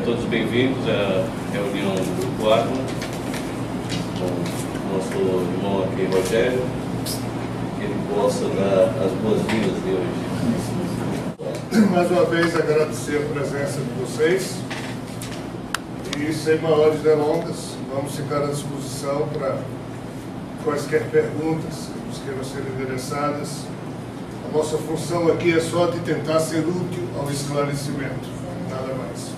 todos bem-vindos à reunião do Grupo Atma, com o nosso irmão aqui, Rogério, que ele possa dar as boas-vindas de hoje. Mais uma vez agradecer a presença de vocês e, sem maiores delongas, vamos ficar à disposição para quaisquer perguntas que nos queiram ser endereçadas. A nossa função aqui é só de tentar ser útil ao esclarecimento, nada mais.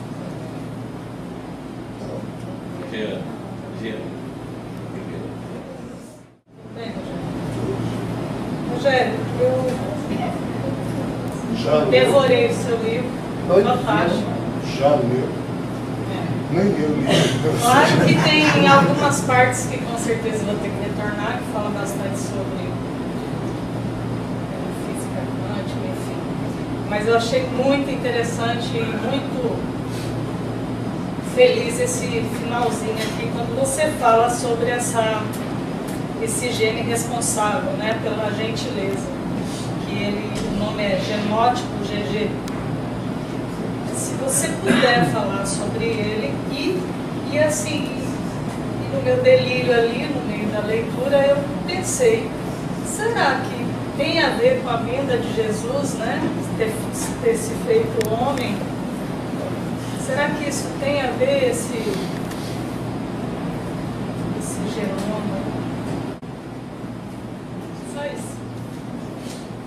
Jean. Bem, Rogério, eu devorei o seu livro, fantástico. Já leu? Nem eu li. Claro que tem algumas partes que com certeza vou ter que retornar, que fala bastante sobre física quântica, enfim. Mas eu achei muito interessante e muito feliz esse finalzinho aqui, quando você fala sobre esse gene responsável, né, pela gentileza, que o nome é genótipo GG. Se você puder falar sobre ele e assim, no meu delírio ali, no meio da leitura, eu pensei, será que tem a ver com a vinda de Jesus, né, ter se feito homem? Será que isso tem a ver, esse genoma? Só isso.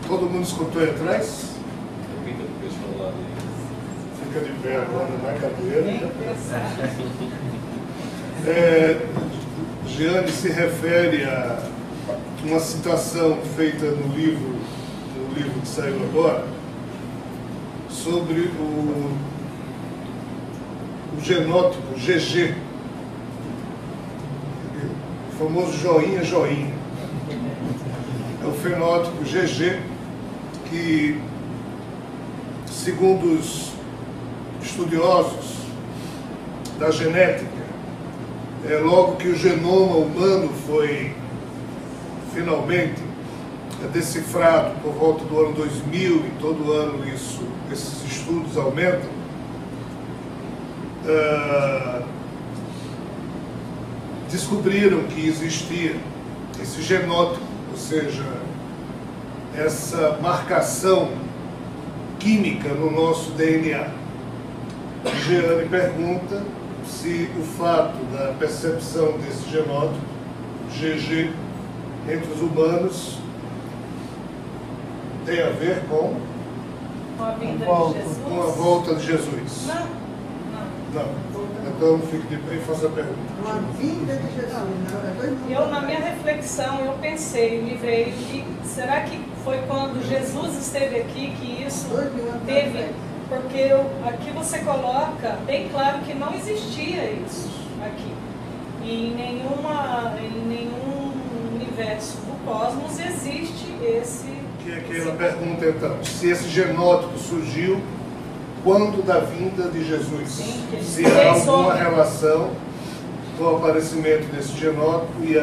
Todo mundo escutou aí atrás? Repita o que eu falar dele. Fica de pé agora na cadeira. Bem pensado. Jeane se refere a uma citação feita no livro que saiu agora, sobre o genótipo GG, o famoso joinha. É o fenótipo GG que, segundo os estudiosos da genética, logo que o genoma humano foi finalmente decifrado por volta do ano 2000, e todo ano esses estudos aumentam, descobriram que existia esse genótipo, ou seja, essa marcação química no nosso DNA. Jeane pergunta se o fato da percepção desse genótipo, GG, entre os humanos, tem a ver com Com a vinda de Jesus? Com a volta de Jesus. Não. Então fique de pé e faça a pergunta. Uma vinda de Jesus. Eu, na minha reflexão, eu pensei, me veio que será que foi quando Jesus esteve aqui que isso teve? Porque aqui você coloca bem claro que não existia isso aqui. E em nenhum universo do cosmos existe esse... Que é aquela pergunta então, se esse genótipo surgiu quando da vinda de Jesus? Sim, se há alguma relação com o aparecimento desse genótipo e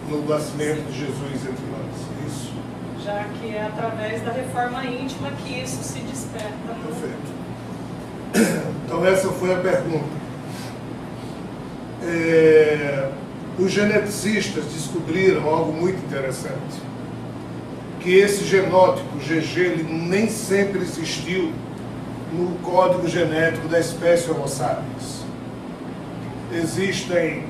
no nascimento de Jesus entre nós. Isso? Já que é através da reforma íntima que isso se desperta. Perfeito. Então essa foi a pergunta. Os geneticistas descobriram algo muito interessante, que esse genótipo GG ele nem sempre existiu no código genético da espécie Homo sapiens. Existem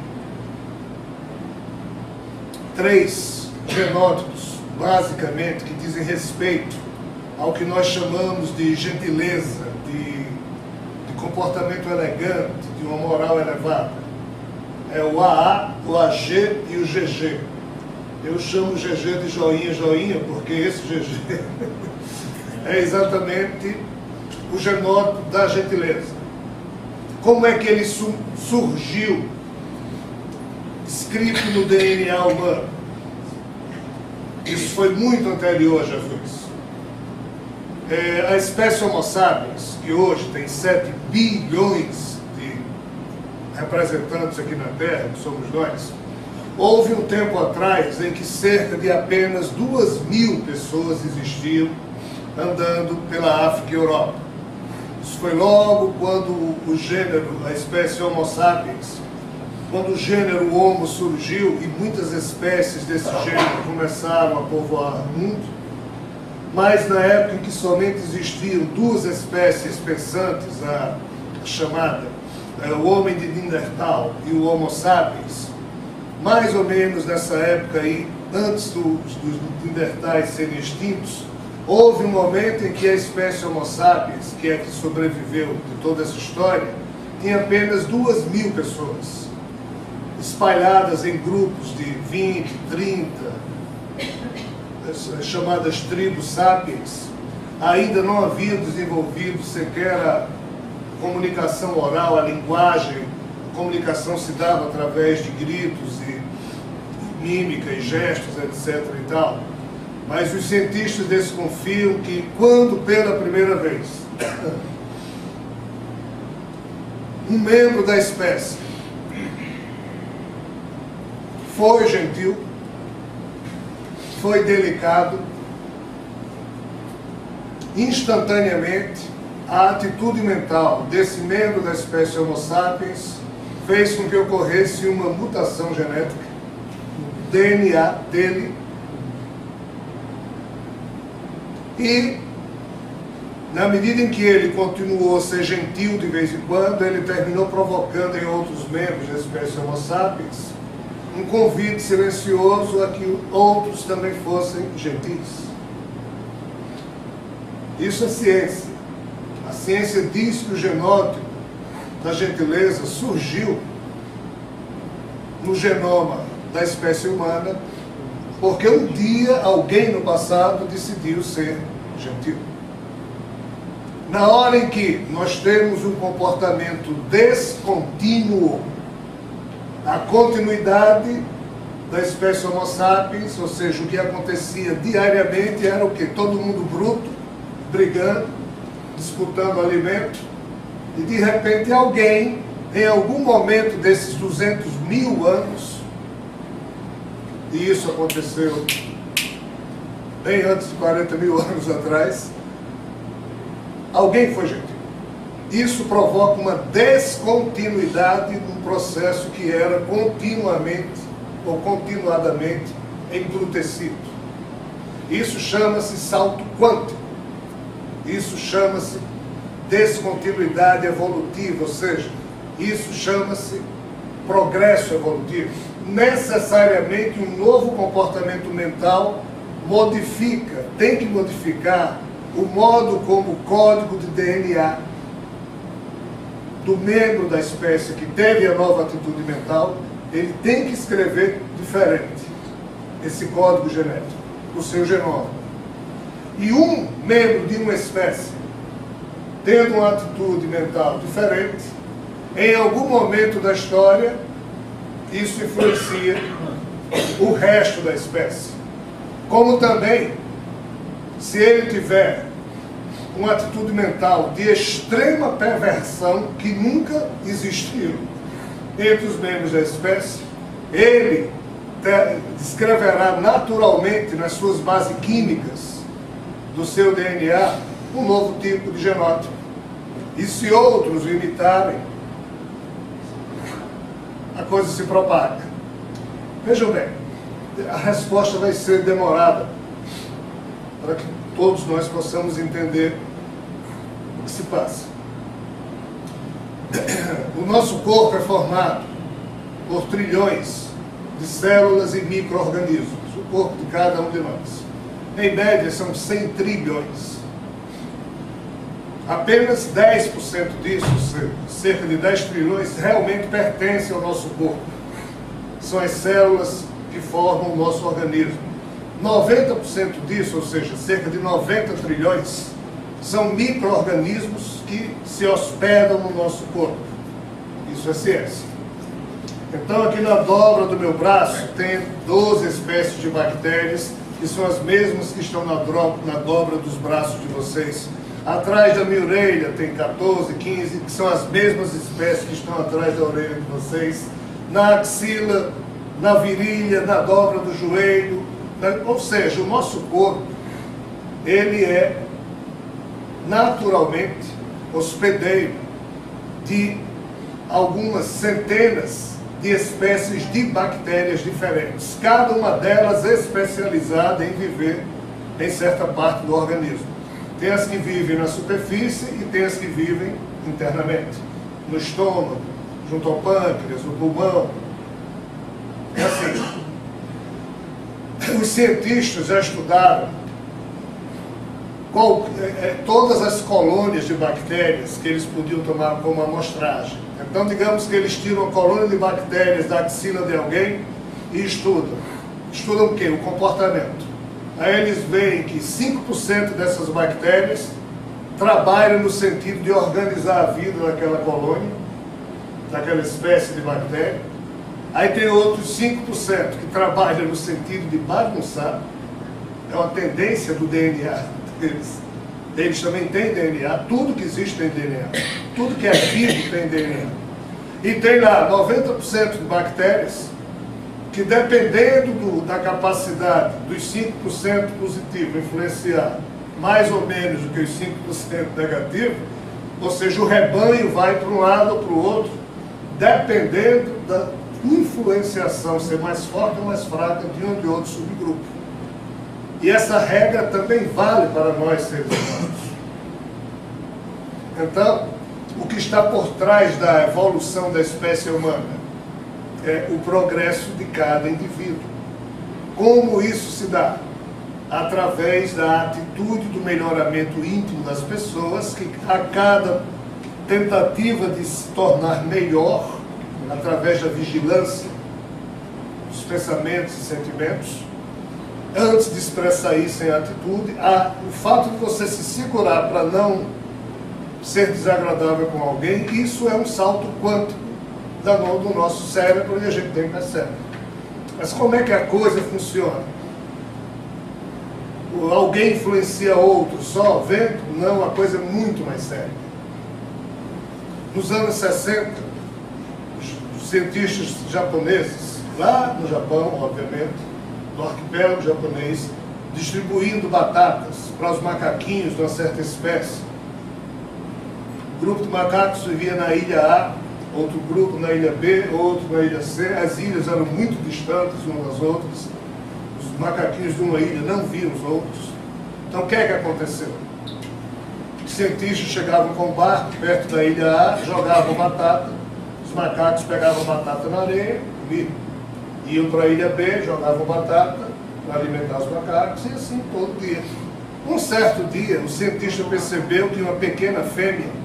3 genótipos, basicamente, que dizem respeito ao que nós chamamos de gentileza, de comportamento elegante, de uma moral elevada. É o AA, o AG e o GG. Eu chamo o GG de joinha, porque esse GG é exatamente o genótipo da gentileza. Como é que ele surgiu escrito no DNA humano? Isso foi muito anterior a Jesus. A espécie Homo sapiens, que hoje tem 7 bilhões de representantes aqui na Terra, que somos nós, houve um tempo atrás em que cerca de apenas 2.000 pessoas existiam andando pela África e Europa. Isso foi logo quando o gênero, a espécie Homo sapiens, quando o gênero Homo surgiu e muitas espécies desse gênero começaram a povoar o mundo, mas na época em que somente existiam duas espécies pensantes, a chamada o homem de Neandertal e o Homo sapiens, mais ou menos nessa época aí, antes dos Neandertais serem extintos, houve um momento em que a espécie Homo sapiens, que é que sobreviveu de toda essa história, tinha apenas 2.000 pessoas, espalhadas em grupos de 20, 30, as chamadas tribos sapiens. Ainda não havia desenvolvido sequer a comunicação oral, a linguagem. A comunicação se dava através de gritos e mímica e gestos, etc. e tal. Mas os cientistas desconfiam que quando pela primeira vez um membro da espécie foi gentil, foi delicado, instantaneamente a atitude mental desse membro da espécie Homo sapiens fez com que ocorresse uma mutação genética no DNA dele e, na medida em que ele continuou a ser gentil de vez em quando, ele terminou provocando em outros membros da espécie Homo sapiens um convite silencioso a que outros também fossem gentis. Isso é ciência. A ciência diz que o genótipo da gentileza surgiu no genoma da espécie humana porque um dia alguém no passado decidiu ser gentil. Na hora em que nós temos um comportamento descontínuo, a continuidade da espécie Homo sapiens, ou seja, o que acontecia diariamente era o quê? Todo mundo bruto, brigando, disputando alimento, e de repente alguém, em algum momento desses 200.000 anos, e isso aconteceu bem antes de 40.000 anos atrás, alguém foi gentil. Isso provoca uma descontinuidade num processo que era continuamente ou continuadamente embrutecido. Isso chama-se salto quântico. Isso chama-se descontinuidade evolutiva, ou seja, isso chama-se progresso evolutivo. Necessariamente um novo comportamento mental modifica, tem que modificar o modo como o código de DNA do membro da espécie que teve a nova atitude mental, ele tem que escrever diferente esse código genético, o seu genoma. E um membro de uma espécie, tendo uma atitude mental diferente, em algum momento da história, isso influencia o resto da espécie. Como também, se ele tiver uma atitude mental de extrema perversão que nunca existiu entre os membros da espécie, ele descreverá naturalmente nas suas bases químicas do seu DNA um novo tipo de genótipo. E se outros o imitarem, a coisa se propaga. Vejam bem, a resposta vai ser demorada para que todos nós possamos entender o que se passa. O nosso corpo é formado por trilhões de células e micro-organismos, o corpo de cada um de nós. Em média, são 100 trilhões. Apenas 10% disso, cerca de 10 trilhões, realmente pertencem ao nosso corpo. São as células que formam o nosso organismo. 90% disso, ou seja, cerca de 90 trilhões, são micro-organismos que se hospedam no nosso corpo. Isso é ciência. Então, aqui na dobra do meu braço, tem 12 espécies de bactérias, que são as mesmas que estão na dobra dos braços de vocês. Atrás da minha orelha tem 14, 15, que são as mesmas espécies que estão atrás da orelha de vocês. Na axila, na virilha, na dobra do joelho. Ou seja, o nosso corpo, ele é naturalmente hospedeiro de algumas centenas de espécies de bactérias diferentes, cada uma delas especializada em viver em certa parte do organismo. Tem as que vivem na superfície e tem as que vivem internamente, no estômago, junto ao pâncreas, no pulmão. É assim. Os cientistas já estudaram todas as colônias de bactérias que eles podiam tomar como amostragem. Então, digamos que eles tiram a colônia de bactérias da axila de alguém e estudam. Estudam o quê? O comportamento. Aí eles veem que 5% dessas bactérias trabalham no sentido de organizar a vida daquela colônia, daquela espécie de bactéria. Aí tem outros 5% que trabalham no sentido de bagunçar. É uma tendência do DNA deles. Eles também têm DNA, tudo que existe tem DNA. Tudo que é vivo tem DNA. E tem lá 90% de bactérias que, dependendo da capacidade dos 5% positivo influenciar mais ou menos do que os 5% negativo, ou seja, o rebanho vai para um lado ou para o outro, dependendo da influenciação ser mais forte ou mais fraca de um ou de outro subgrupo. E essa regra também vale para nós, seres humanos. Então, o que está por trás da evolução da espécie humana é o progresso de cada indivíduo. Como isso se dá? Através da atitude do melhoramento íntimo das pessoas, que a cada tentativa de se tornar melhor, através da vigilância dos pensamentos e sentimentos, antes de expressar isso em atitude, o fato de você se segurar para não ser desagradável com alguém, isso é um salto quântico do nosso cérebro e a gente nem percebe. Mas como é que a coisa funciona? Alguém influencia outro só vendo? Não, a coisa é muito mais séria. Nos anos 60, os cientistas japoneses, lá no Japão, obviamente, no arquipélago japonês, distribuindo batatas para os macaquinhos de uma certa espécie. O grupo de macacos vivia na ilha A, outro grupo na ilha B, outro na ilha C. As ilhas eram muito distantes umas das outras. Os macaquinhos de uma ilha não viam os outros. Então o que é que aconteceu? Os cientistas chegavam com um barco perto da ilha A, jogavam batata, os macacos pegavam batata na areia, comiam. Iam para a ilha B, jogavam batata para alimentar os macacos, e assim todo dia. Um certo dia, o cientista percebeu que uma pequena fêmea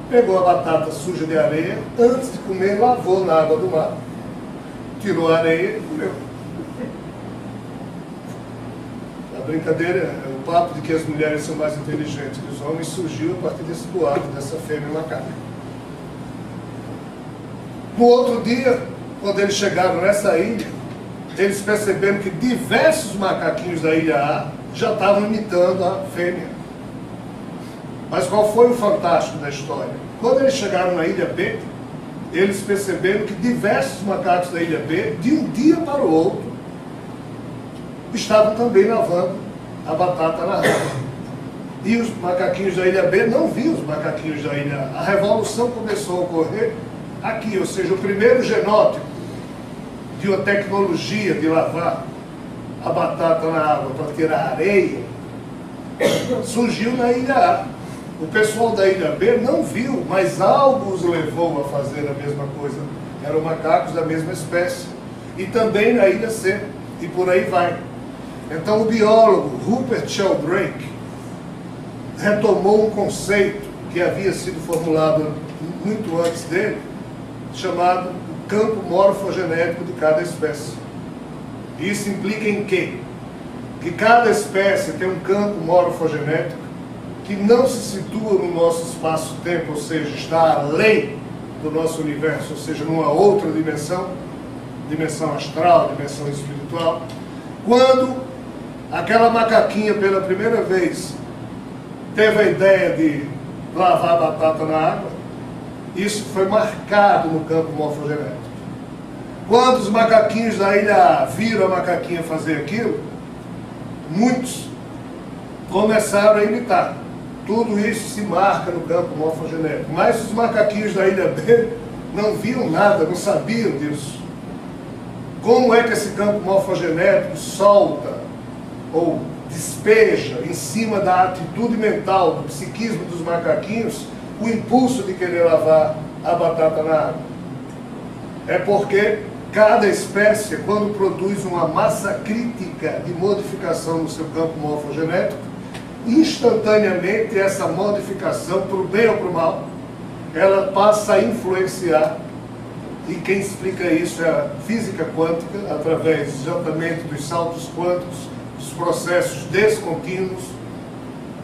pegou a batata suja de areia, antes de comer, lavou na água do mar, tirou a areia e comeu. A brincadeira, o papo de que as mulheres são mais inteligentes que os homens surgiu a partir desse boato, dessa fêmea macaca. No outro dia, quando eles chegaram nessa ilha, eles perceberam que diversos macaquinhos da ilha A já estavam imitando a fêmea. Mas qual foi o fantástico da história? Quando eles chegaram na ilha B, eles perceberam que diversos macacos da ilha B, de um dia para o outro, estavam também lavando a batata na água. E os macaquinhos da ilha B não viam os macaquinhos da ilha A. A revolução começou a ocorrer aqui, ou seja, o primeiro genótipo de uma tecnologia de lavar a batata na água para tirar areia surgiu na ilha A. O pessoal da ilha B não viu, mas algo os levou a fazer a mesma coisa. Eram macacos da mesma espécie. E também na ilha C. E por aí vai. Então o biólogo Rupert Sheldrake retomou um conceito que havia sido formulado muito antes dele, chamado o campo morfogenético de cada espécie. Isso implica em quê? Que cada espécie tem um campo morfogenético que não se situa no nosso espaço-tempo, ou seja, está além do nosso universo, ou seja, numa outra dimensão, dimensão astral, dimensão espiritual. Quando aquela macaquinha pela primeira vez teve a ideia de lavar a batata na água, isso foi marcado no campo morfogenético. Quando os macaquinhos da ilha A viram a macaquinha fazer aquilo, muitos começaram a imitar. tudo isso se marca no campo morfogenético. Mas os macaquinhos da Ilha B não viam nada, não sabiam disso. Como é que esse campo morfogenético solta ou despeja em cima da atitude mental, do psiquismo dos macaquinhos, o impulso de querer lavar a batata na água? É porque cada espécie, quando produz uma massa crítica de modificação no seu campo morfogenético, instantaneamente essa modificação, para o bem ou para o mal, ela passa a influenciar. E quem explica isso é a física quântica, através exatamente dos saltos quânticos, dos processos descontínuos,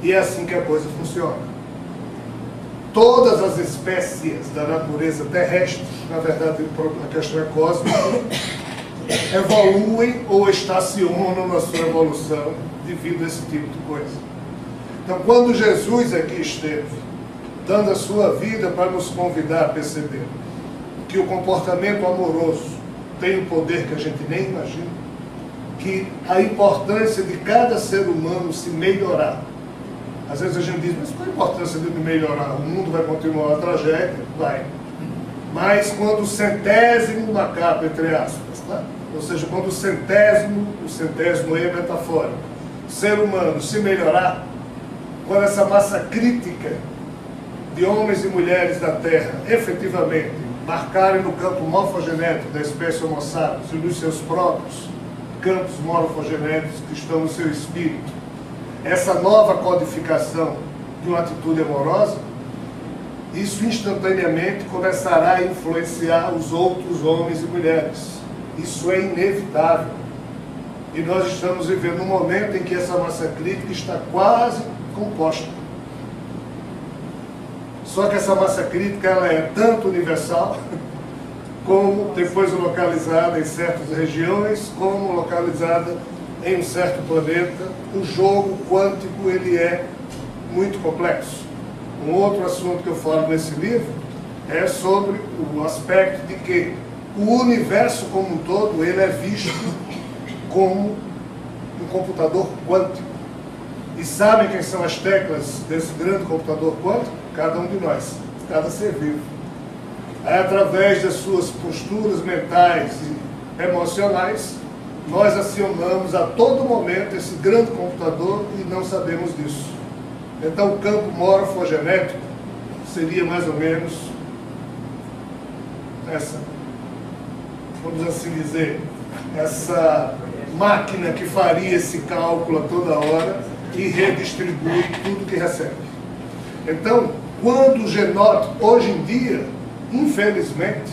e é assim que a coisa funciona. Todas as espécies da natureza terrestre, na verdade a questão é cósmica, evoluem ou estacionam na sua evolução devido a esse tipo de coisa. Então, quando Jesus aqui esteve, dando a sua vida para nos convidar a perceber que o comportamento amoroso tem um poder que a gente nem imagina, que a importância de cada ser humano se melhorar. Às vezes a gente diz, mas qual a importância de melhorar? O mundo vai continuar a tragédia? Vai. Mas quando o centésimo na capa, entre aspas, tá? Ou seja, quando o centésimo é metafórico, o ser humano se melhorar, quando essa massa crítica de homens e mulheres da Terra efetivamente marcarem no campo morfogenético da espécie Homo sapiens e nos seus próprios campos morfogenéticos que estão no seu espírito, essa nova codificação de uma atitude amorosa, isso instantaneamente começará a influenciar os outros homens e mulheres. Isso é inevitável. E nós estamos vivendo um momento em que essa massa crítica está quase composta. Só que essa massa crítica ela é tanto universal, como depois localizada em certas regiões, como localizada em um certo planeta. O jogo quântico ele é muito complexo. Um outro assunto que eu falo nesse livro é sobre o aspecto de que o universo como um todo ele é visto como um computador quântico. E sabem quem são as teclas desse grande computador quântico? Cada um de nós, cada ser vivo. Aí, através das suas posturas mentais e emocionais, nós acionamos a todo momento esse grande computador e não sabemos disso. Então, o campo morfogenético seria mais ou menos essa, vamos assim dizer, essa máquina que faria esse cálculo a toda hora e redistribui tudo que recebe. Então, quando o genótipo, hoje em dia, infelizmente,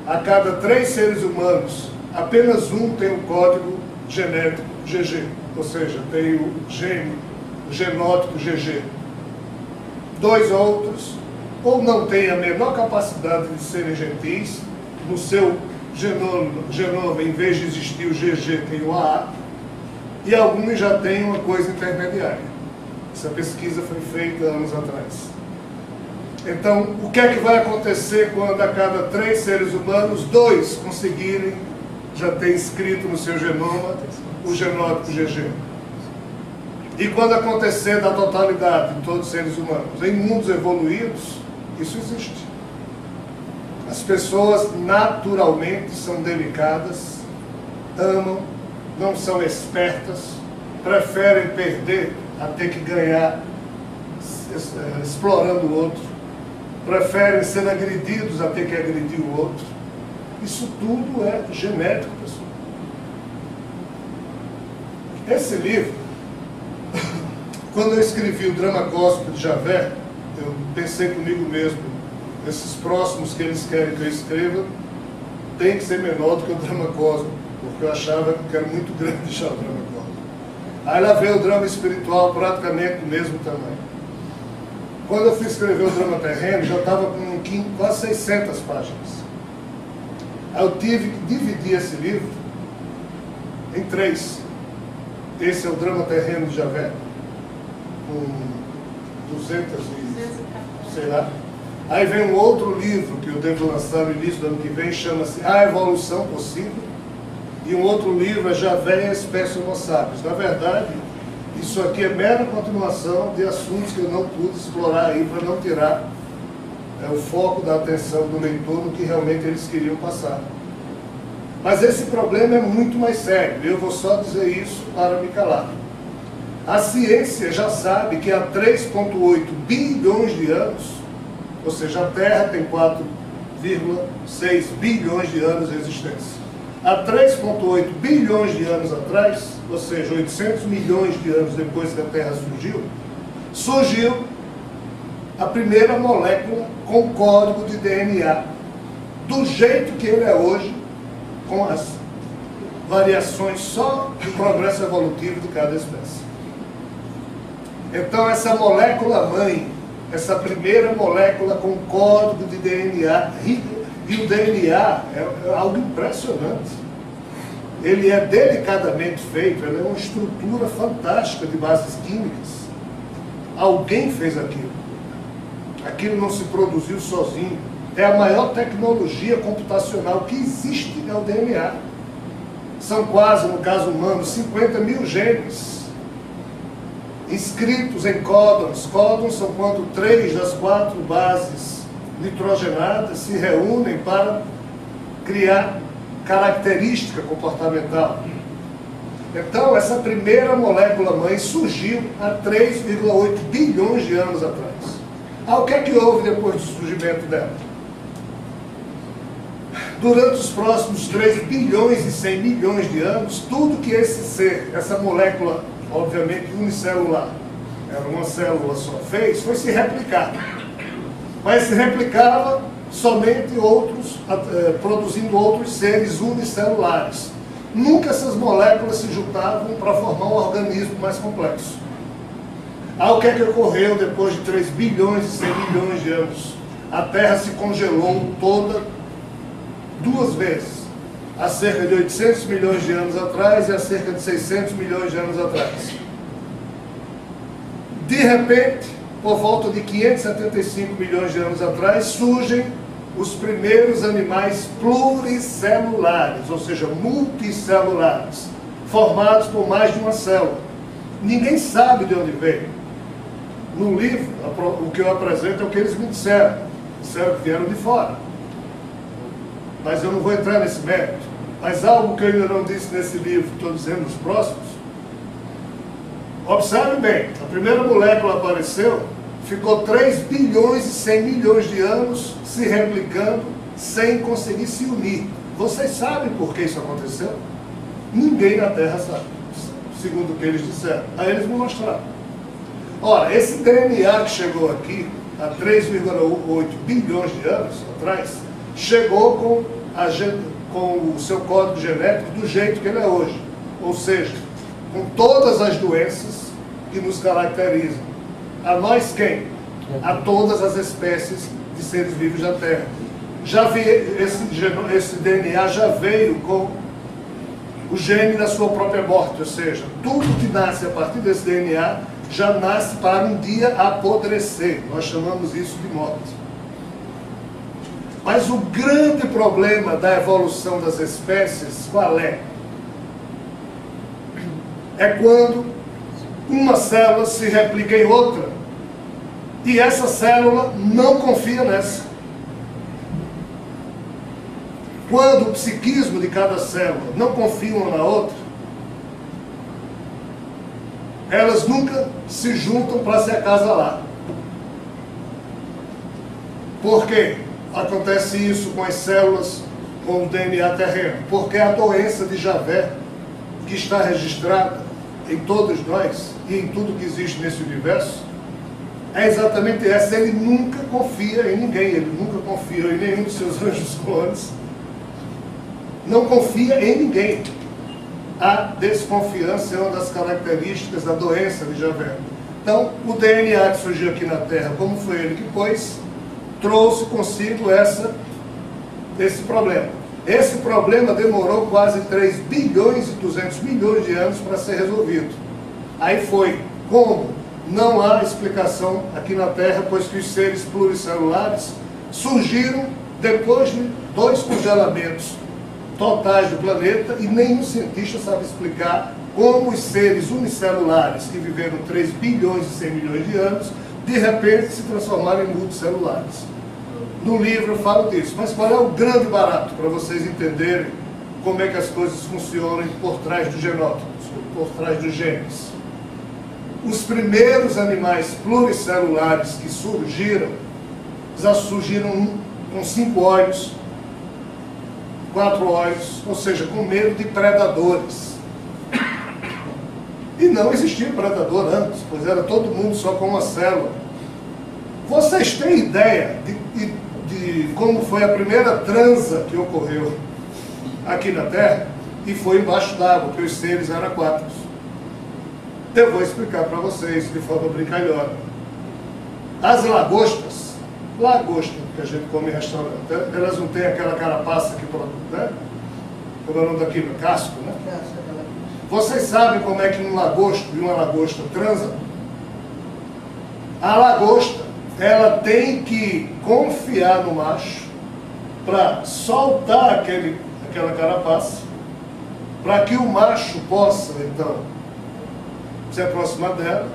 a cada 3 seres humanos, apenas um tem o código genético GG, ou seja, tem o gene, o genótipo GG. 2 outros, ou não têm a menor capacidade de serem gentis, no seu genoma, em vez de existir o GG, tem o AA, e alguns já têm uma coisa intermediária. Essa pesquisa foi feita anos atrás. Então, o que é que vai acontecer quando a cada 3 seres humanos, 2 conseguirem já ter inscrito no seu genoma o genótipo GG? E quando acontecer da totalidade de todos os seres humanos? Em mundos evoluídos, isso existe. As pessoas naturalmente são delicadas, amam, não são espertas, preferem perder a ter que ganhar explorando o outro, preferem ser agredidos a ter que agredir o outro. Isso tudo é genético, pessoal. Esse livro, quando eu escrevi o Drama Cósmico de Javert, eu pensei comigo mesmo, esses próximos que eles querem que eu escreva, tem que ser menor do que o Drama Cósmico, porque eu achava que era muito grande já o Drama Cósmico. Aí lá veio o Drama Espiritual, praticamente do mesmo tamanho. Quando eu fui escrever o Drama Terreno, já estava com quase 600 páginas. Aí eu tive que dividir esse livro em 3. Esse é o Drama Terreno de Javert, com 200 e sei lá. Aí vem um outro livro que eu devo lançar no início do ano que vem, chama-se A Evolução Possível. E um outro livro é Javert e a Espécie Homo sapiens. Na verdade, Isso aqui é mera continuação de assuntos que eu não pude explorar aí para não tirar o foco da atenção do leitor no que realmente eles queriam passar. Mas esse problema é muito mais sério, e eu vou só dizer isso para me calar. A ciência já sabe que há 3,8 bilhões de anos, ou seja, a Terra tem 4,6 bilhões de anos de existência. Há 3,8 bilhões de anos atrás, ou seja, 800 milhões de anos depois que a Terra surgiu a primeira molécula com código de DNA, do jeito que ele é hoje, com as variações só do progresso evolutivo de cada espécie. Então essa molécula mãe, essa primeira molécula com código de DNA, e o DNA é algo impressionante. Ele é delicadamente feito, ele é uma estrutura fantástica de bases químicas. Alguém fez aquilo. Aquilo não se produziu sozinho. É a maior tecnologia computacional que existe, é o DNA. São quase, no caso humano, 50 mil genes inscritos em códons. Códons são quando 3 das 4 bases nitrogenadas se reúnem para criar característica comportamental. Então, essa primeira molécula mãe surgiu há 3,8 bilhões de anos atrás. O que é que houve depois do surgimento dela? Durante os próximos 3 bilhões e 100 milhões de anos, tudo que esse ser, essa molécula, obviamente unicelular, era uma célula só, fez, foi se replicar. Mas se replicava somente produzindo outros seres unicelulares. Nunca essas moléculas se juntavam para formar um organismo mais complexo. O que é que ocorreu depois de 3 bilhões e 100 milhões de anos? A Terra se congelou toda 2 vezes. Há cerca de 800 milhões de anos atrás e há cerca de 600 milhões de anos atrás. De repente, por volta de 575 milhões de anos atrás, surgem os primeiros animais pluricelulares, ou seja, multicelulares, formados por mais de uma célula. Ninguém sabe de onde veio. No livro, o que eu apresento é o que eles me disseram. Disseram que vieram de fora. Mas eu não vou entrar nesse mérito. Mas algo que eu ainda não disse nesse livro, estou dizendo nos próximos. Observe bem, a primeira molécula apareceu, ficou 3 bilhões e 100 milhões de anos se replicando sem conseguir se unir. Vocês sabem por que isso aconteceu? Ninguém na Terra sabe, segundo o que eles disseram. Aí eles me mostraram. Ora, esse DNA que chegou aqui, há 3,8 bilhões de anos atrás, chegou com o seu código genético do jeito que ele é hoje. Ou seja, com todas as doenças que nos caracterizam. A nós quem? A todas as espécies de seres vivos da Terra. Esse DNA já veio com o gene da sua própria morte, ou seja, tudo que nasce a partir desse DNA já nasce para um dia apodrecer. Nós chamamos isso de morte. Mas o grande problema da evolução das espécies, qual é? É quando uma célula se replica em outra e essa célula não confia nessa. Quando o psiquismo de cada célula não confia uma na outra, elas nunca se juntam para se acasalar. Por quê? Acontece isso com as células com o DNA terreno? Porque a doença de Javert, que está registrada em todos nós e em tudo que existe nesse universo, é exatamente essa. Ele nunca confia em ninguém, ele nunca confia em nenhum dos seus anjos clones, não confia em ninguém. A desconfiança é uma das características da doença de Javert. Então, o DNA que surgiu aqui na Terra, como foi ele que pôs, trouxe consigo esse problema. Esse problema demorou quase 3 bilhões e 200 milhões de anos para ser resolvido. Aí foi. Como? Não há explicação aqui na Terra, pois que os seres pluricelulares surgiram depois de 2 congelamentos totais do planeta e nenhum cientista sabe explicar como os seres unicelulares que viveram 3 bilhões e 100 milhões de anos, de repente se transformaram em multicelulares. No livro eu falo disso, mas qual é o grande barato para vocês entenderem como é que as coisas funcionam por trás dos genótipos, por trás dos genes? Os primeiros animais pluricelulares que surgiram, já surgiram com 5 olhos, 4 olhos, ou seja, com medo de predadores. E não existia predador antes, pois era todo mundo só com uma célula. Vocês têm ideia de como foi a primeira transa que ocorreu aqui na Terra? E foi embaixo d'água, porque os seres eram aquáticos. Eu vou explicar para vocês de forma brincalhona. As lagostas, lagosta que a gente come em restaurante, elas não têm aquela carapaça que produz, né? Como é o nome daquilo? Casco, né? Vocês sabem como é que um lagosto e uma lagosta transam? A lagosta, ela tem que confiar no macho para soltar aquela carapaça, para que o macho possa, então, se aproximar dela.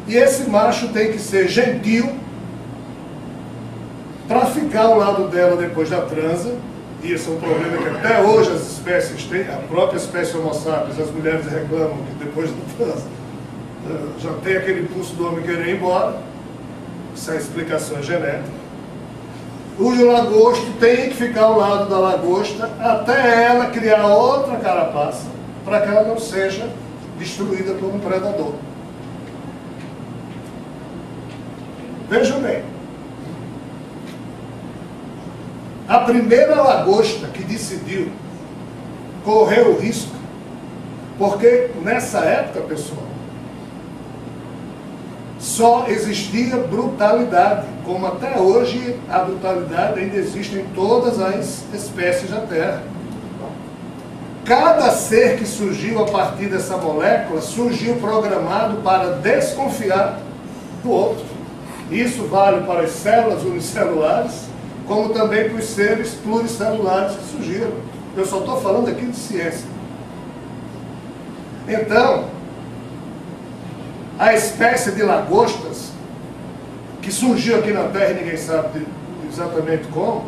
E esse macho tem que ser gentil para ficar ao lado dela depois da transa. E esse é um problema que até hoje as espécies têm. A própria espécie Homo sapiens, as mulheres reclamam que depois da transa já tem aquele impulso do homem querer ir embora. Isso é a explicação genética. O lagosto tem que ficar ao lado da lagosta até ela criar outra carapaça, para que ela não seja destruída por um predador. Vejam bem. A primeira lagosta que decidiu correr o risco, porque nessa época, pessoal, só existia brutalidade, como até hoje a brutalidade ainda existe em todas as espécies da Terra. Cada ser que surgiu a partir dessa molécula surgiu programado para desconfiar do outro. Isso vale para as células unicelulares, como também para os seres pluricelulares que surgiram. Eu só estou falando aqui de ciência. Então, a espécie de lagostas, que surgiu aqui na Terra e ninguém sabe exatamente como,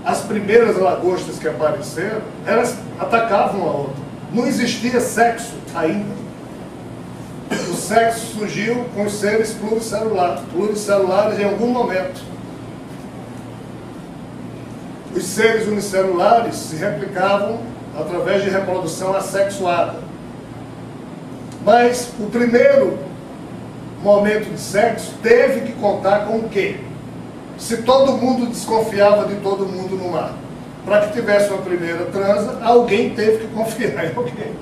as primeiras lagostas que apareceram, elas atacavam a outra. Não existia sexo ainda. O sexo surgiu com os seres pluricelulares em algum momento. Os seres unicelulares se replicavam através de reprodução assexuada. Mas o primeiro momento de sexo teve que contar com o quê? Se todo mundo desconfiava de todo mundo no mar, para que tivesse uma primeira transa, alguém teve que confiar em alguém.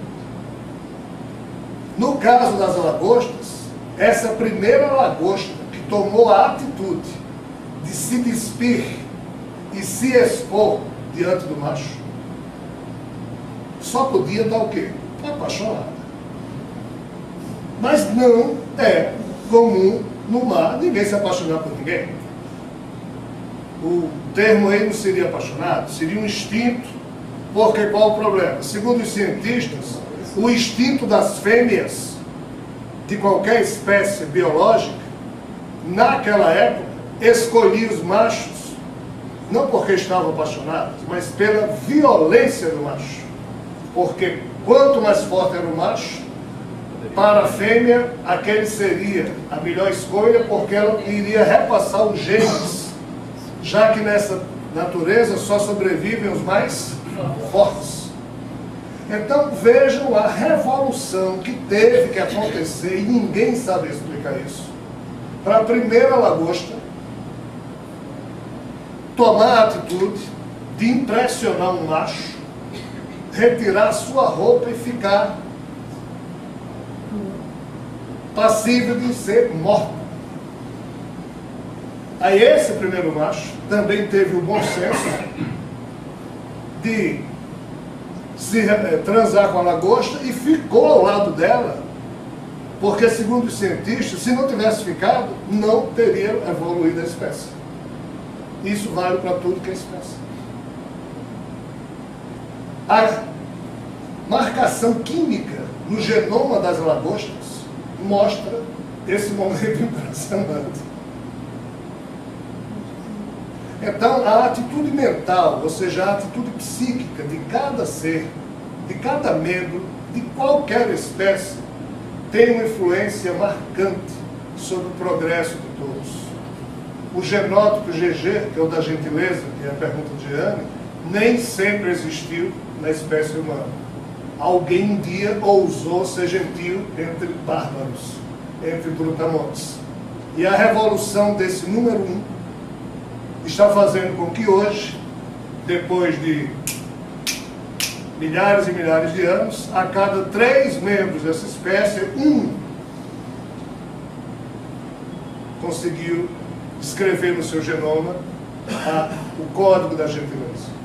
No caso das lagostas, essa primeira lagosta que tomou a atitude de se despir e se expor diante do macho, só podia dar o quê? Apaixonada. Mas não é comum no mar ninguém se apaixonar por ninguém. O termo aí não seria apaixonado, seria um instinto, porque qual o problema? Segundo os cientistas, o instinto das fêmeas de qualquer espécie biológica, naquela época, escolhia os machos, não porque estavam apaixonados, mas pela violência do macho. Porque quanto mais forte era o macho, para a fêmea, aquele seria a melhor escolha, porque ela iria repassar os genes, já que nessa natureza só sobrevivem os mais fortes. Então vejam a revolução que teve que acontecer, e ninguém sabe explicar isso, para a primeira lagosta tomar a atitude de impressionar um macho, retirar sua roupa e ficar passível de ser morto. Aí esse primeiro macho também teve o bom senso de se transar com a lagosta e ficou ao lado dela, porque segundo os cientistas, se não tivesse ficado, não teria evoluído a espécie. Isso vale para tudo que é espécie. marcação química no genoma das lagostas mostra esse momento impressionante. Então, a atitude mental, ou seja, a atitude psíquica de cada ser, de cada membro, de qualquer espécie, tem uma influência marcante sobre o progresso de todos. O genótipo GG, que é o da gentileza, que é a pergunta de Anne, nem sempre existiu na espécie humana. Alguém um dia ousou ser gentil entre bárbaros, entre brutamontes. E a revolução desse número 1 está fazendo com que hoje, depois de milhares e milhares de anos, a cada 3 membros dessa espécie, um conseguiu escrever no seu genoma o código da gentileza.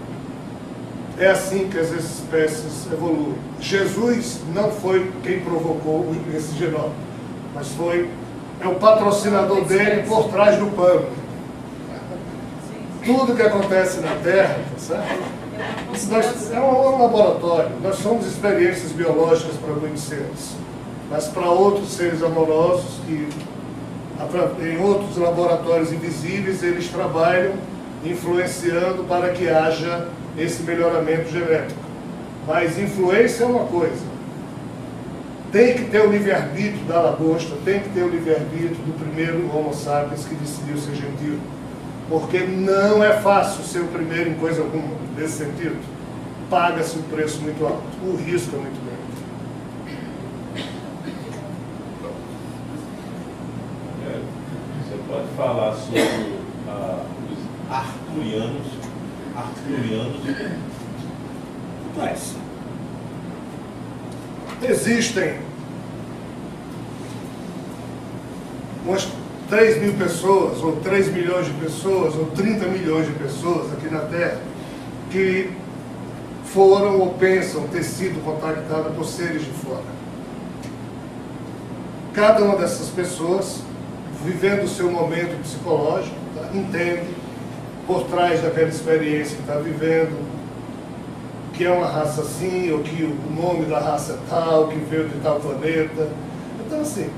É assim que as espécies evoluem. Jesus não foi quem provocou esse genoma, mas é o patrocinador dele por trás do pano. Tudo que acontece na Terra, certo? É um laboratório. Nós somos experiências biológicas para muitos seres, mas para outros seres amorosos que em outros laboratórios invisíveis eles trabalham influenciando para que haja esse melhoramento genético. Mas influência é uma coisa. Tem que ter o livre-arbítrio da lagosta, tem que ter o livre-arbítrio do primeiro Homo sapiens que decidiu ser gentil. Porque não é fácil ser o primeiro em coisa alguma, nesse sentido. Paga-se um preço muito alto, o risco é muito grande. Você pode falar sobre os arturianos. Mas existem umas 3 mil pessoas, ou 3 milhões de pessoas, ou 30 milhões de pessoas aqui na Terra que foram ou pensam ter sido contactadas por seres de fora. Cada uma dessas pessoas, vivendo o seu momento psicológico, tá, entende, por trás daquela experiência que está vivendo, que é uma raça assim, ou que o nome da raça é tal, que veio de tal planeta. Então, assim,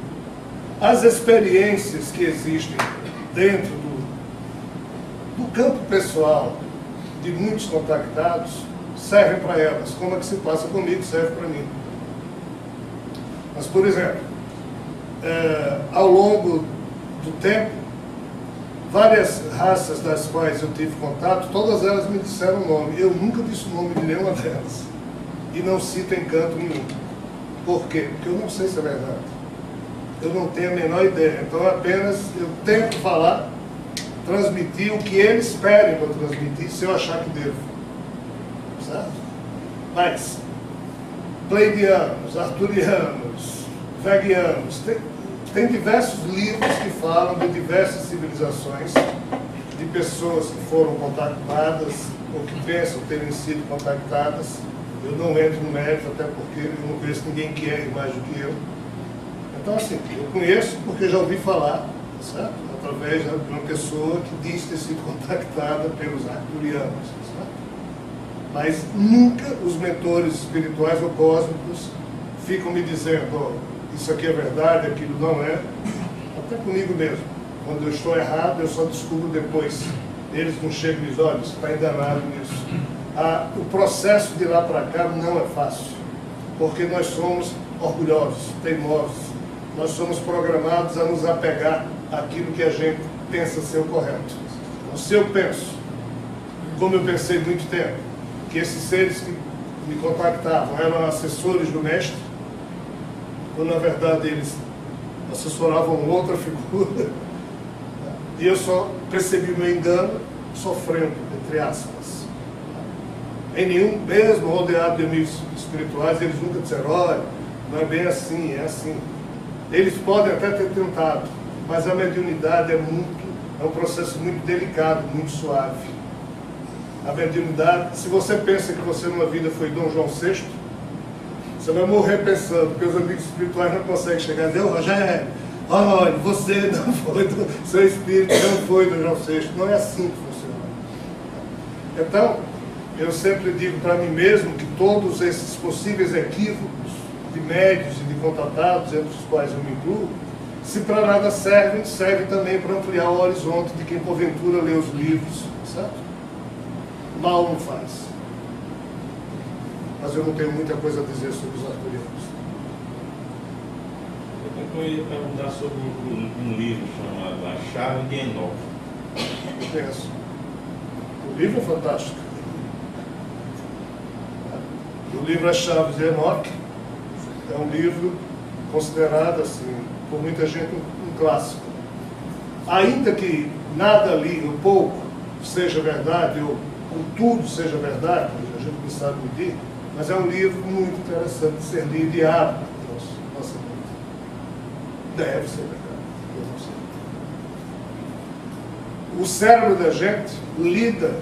as experiências que existem dentro do campo pessoal de muitos contactados servem para elas, como é que se passa comigo serve para mim. Mas, por exemplo, ao longo do tempo, várias raças das quais eu tive contato, todas elas me disseram o nome. Eu nunca disse o nome de nenhuma delas. E não cito em canto nenhum. Por quê? Porque eu não sei se é verdade. Eu não tenho a menor ideia. Então apenas eu tento falar, transmitir o que eles pedem para eu transmitir, se eu achar que devo. Certo? Mas, pleidianos, arturianos, vegianos, tem diversos livros que falam de diversas civilizações, de pessoas que foram contactadas ou que pensam terem sido contactadas. Eu não entro no mérito, até porque eu não conheço ninguém que erre mais do que eu. Então, assim, eu conheço porque já ouvi falar, certo? Através de uma pessoa que diz ter sido contactada pelos arturianos, certo? Mas nunca os mentores espirituais ou cósmicos ficam me dizendo, oh, isso aqui é verdade, aquilo não é. Até comigo mesmo. Quando eu estou errado, eu só descubro depois. Eles não chegam e dizem, olha, você está enganado nisso. O processo de lá para cá não é fácil, porque nós somos orgulhosos, teimosos. Nós somos programados a nos apegar àquilo que a gente pensa ser o correto. Então, se eu penso, como eu pensei muito tempo, que esses seres que me contactavam eram assessores do mestre, quando na verdade eles assessoravam outra figura, e eu só percebi o meu engano sofrendo, entre aspas. Em nenhum, mesmo rodeado de amigos espirituais, eles nunca disseram, olha, não é bem assim, é assim. Eles podem até ter tentado, mas a mediunidade é um processo muito delicado, muito suave. A mediunidade, se você pensa que você numa vida foi Dom João VI, você vai morrer pensando, porque os amigos espirituais não conseguem chegar e dizer, Rogério, olha, você não foi, seu espírito não foi Dom João VI. Não é assim que funciona. Então, eu sempre digo para mim mesmo que todos esses possíveis equívocos de médios e de contatados, entre os quais eu me incluo, se para nada servem, servem também para ampliar o horizonte de quem porventura lê os livros, certo? Mal não faz. Mas eu não tenho muita coisa a dizer sobre os arturianos. Eu ia perguntar sobre um livro chamado A Chave de Enoque. Penso. O livro é fantástico. O livro A Chave de Enoque é um livro considerado, assim, por muita gente, um clássico. Ainda que nada ali, ou pouco, seja verdade, ou tudo seja verdade, a gente não sabe medir, mas é um livro muito interessante de ser lido e hábil na nossa vida. Deve ser verdade, eu não sei. O cérebro da gente lida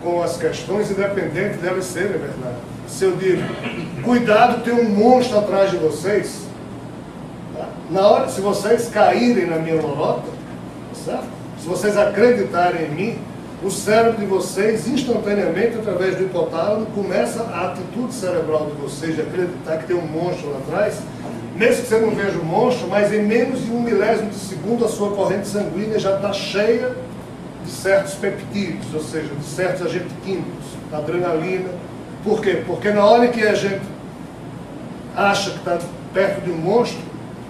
com as questões independente delas serem verdade. Se eu digo, cuidado, tem um monstro atrás de vocês, tá? Na hora, se vocês caírem na minha lorota, certo? Se vocês acreditarem em mim, o cérebro de vocês, instantaneamente, através do hipotálamo, começa a atitude cerebral de vocês de acreditar que tem um monstro lá atrás, mesmo que você não veja o monstro, mas em menos de 1 milésimo de segundo a sua corrente sanguínea já está cheia de certos peptídeos, ou seja, de certos agentes químicos, adrenalina. Por quê? Porque na hora que a gente acha que está perto de um monstro,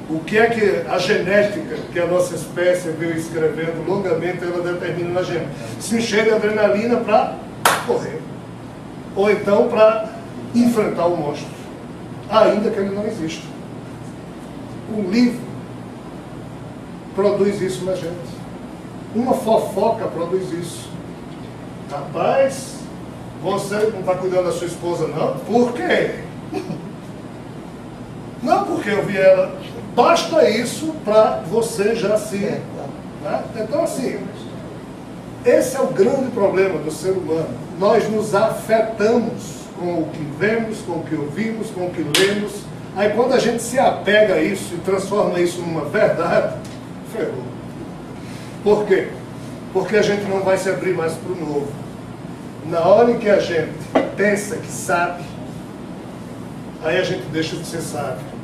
o que é que a genética, que a nossa espécie veio escrevendo longamente, ela determina na gente? Se encher de adrenalina para correr. Ou então para enfrentar o monstro, ainda que ele não exista. Um livro produz isso na gente. Uma fofoca produz isso. Rapaz, você não está cuidando da sua esposa, não? Por quê? Não porque eu vi ela. Basta isso para você já se... Né? Então, assim, esse é o grande problema do ser humano. Nós nos afetamos com o que vemos, com o que ouvimos, com o que lemos. Aí quando a gente se apega a isso e transforma isso numa verdade, ferrou. Por quê? Porque a gente não vai se abrir mais para o novo. Na hora em que a gente pensa que sabe, aí a gente deixa de ser sábio.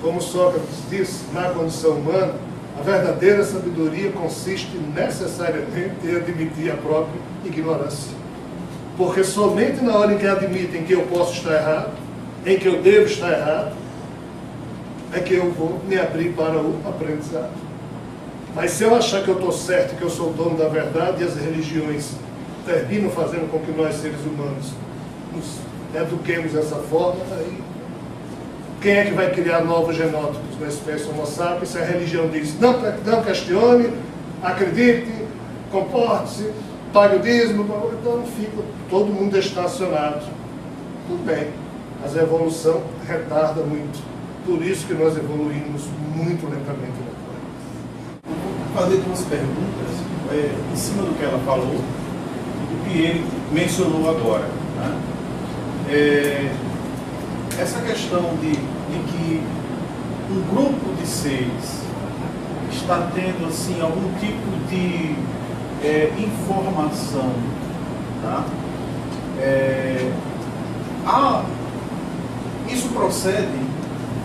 Como Sócrates disse, na condição humana, a verdadeira sabedoria consiste necessariamente em admitir a própria ignorância. Porque somente na hora em que admitem que eu posso estar errado, em que eu devo estar errado, é que eu vou me abrir para o aprendizado. Mas se eu achar que eu estou certo, que eu sou o dono da verdade, e as religiões terminam fazendo com que nós, seres humanos, nos eduquemos dessa forma, aí quem é que vai criar novos genótipos na espécie Homo sapiens se a religião diz, não questione, acredite, comporte-se, pague o dízimo, então fica todo mundo estacionado. Tudo bem, mas a evolução retarda muito. Por isso que nós evoluímos muito lentamente na Terra. Vou fazer duas perguntas em cima do que ela falou e do que ele mencionou agora. Né? Essa questão de que um grupo de seres está tendo assim, algum tipo de informação, tá? Isso procede,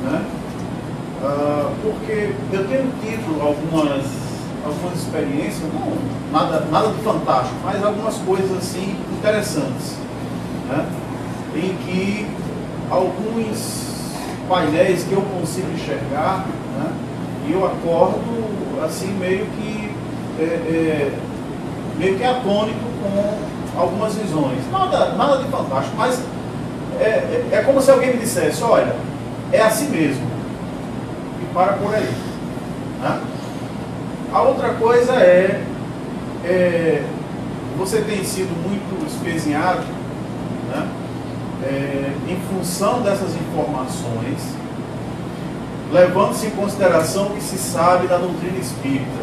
né? Porque eu tenho tido algumas experiências, não nada de fantástico, mas algumas coisas assim interessantes, né? Em que alguns painéis que eu consigo enxergar, né? E eu acordo assim meio que atônito com algumas visões. Nada de fantástico, mas é como se alguém me dissesse, olha, é assim mesmo. E para por aí. Né? A outra coisa você tem sido muito espezinhado, né? Em função dessas informações, levando-se em consideração o que se sabe da doutrina espírita.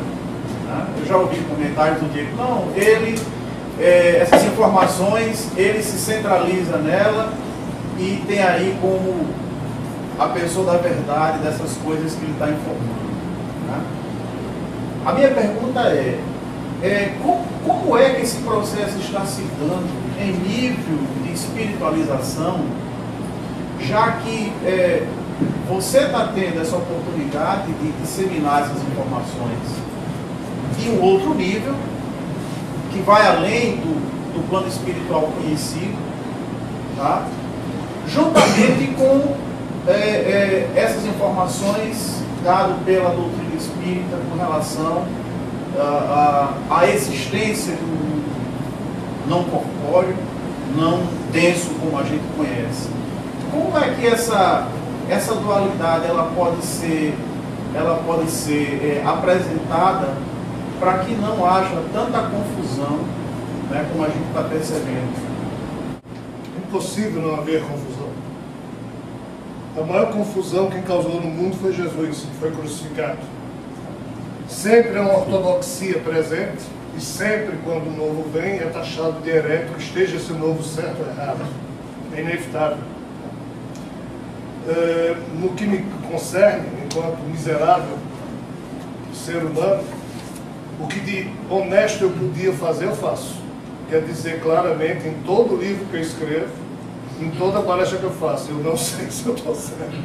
Né? Eu já ouvi comentários do Diego, não, essas informações, ele se centraliza nela e tem aí como a pessoa da verdade dessas coisas que ele está informando. Né? A minha pergunta como é que esse processo está se dando em nível de espiritualização, já que você está tendo essa oportunidade de disseminar essas informações em um outro nível, que vai além do plano espiritual conhecido, tá? Juntamente com essas informações dadas pela doutrina espírita com relação à existência do não corpóreo, não denso como a gente conhece. Como é que essa dualidade ela pode ser apresentada para que não haja tanta confusão, né, como a gente está percebendo? Impossível não haver confusão. A maior confusão quem causou no mundo foi Jesus, que foi crucificado. Sempre é uma ortodoxia presente, e sempre quando o novo vem é taxado de herético, esteja esse novo certo ou errado. É inevitável. No que me concerne, enquanto miserável ser humano, o que de honesto eu podia fazer, eu faço. Quer dizer claramente, em todo livro que eu escrevo, em toda palestra que eu faço, eu não sei se eu estou certo.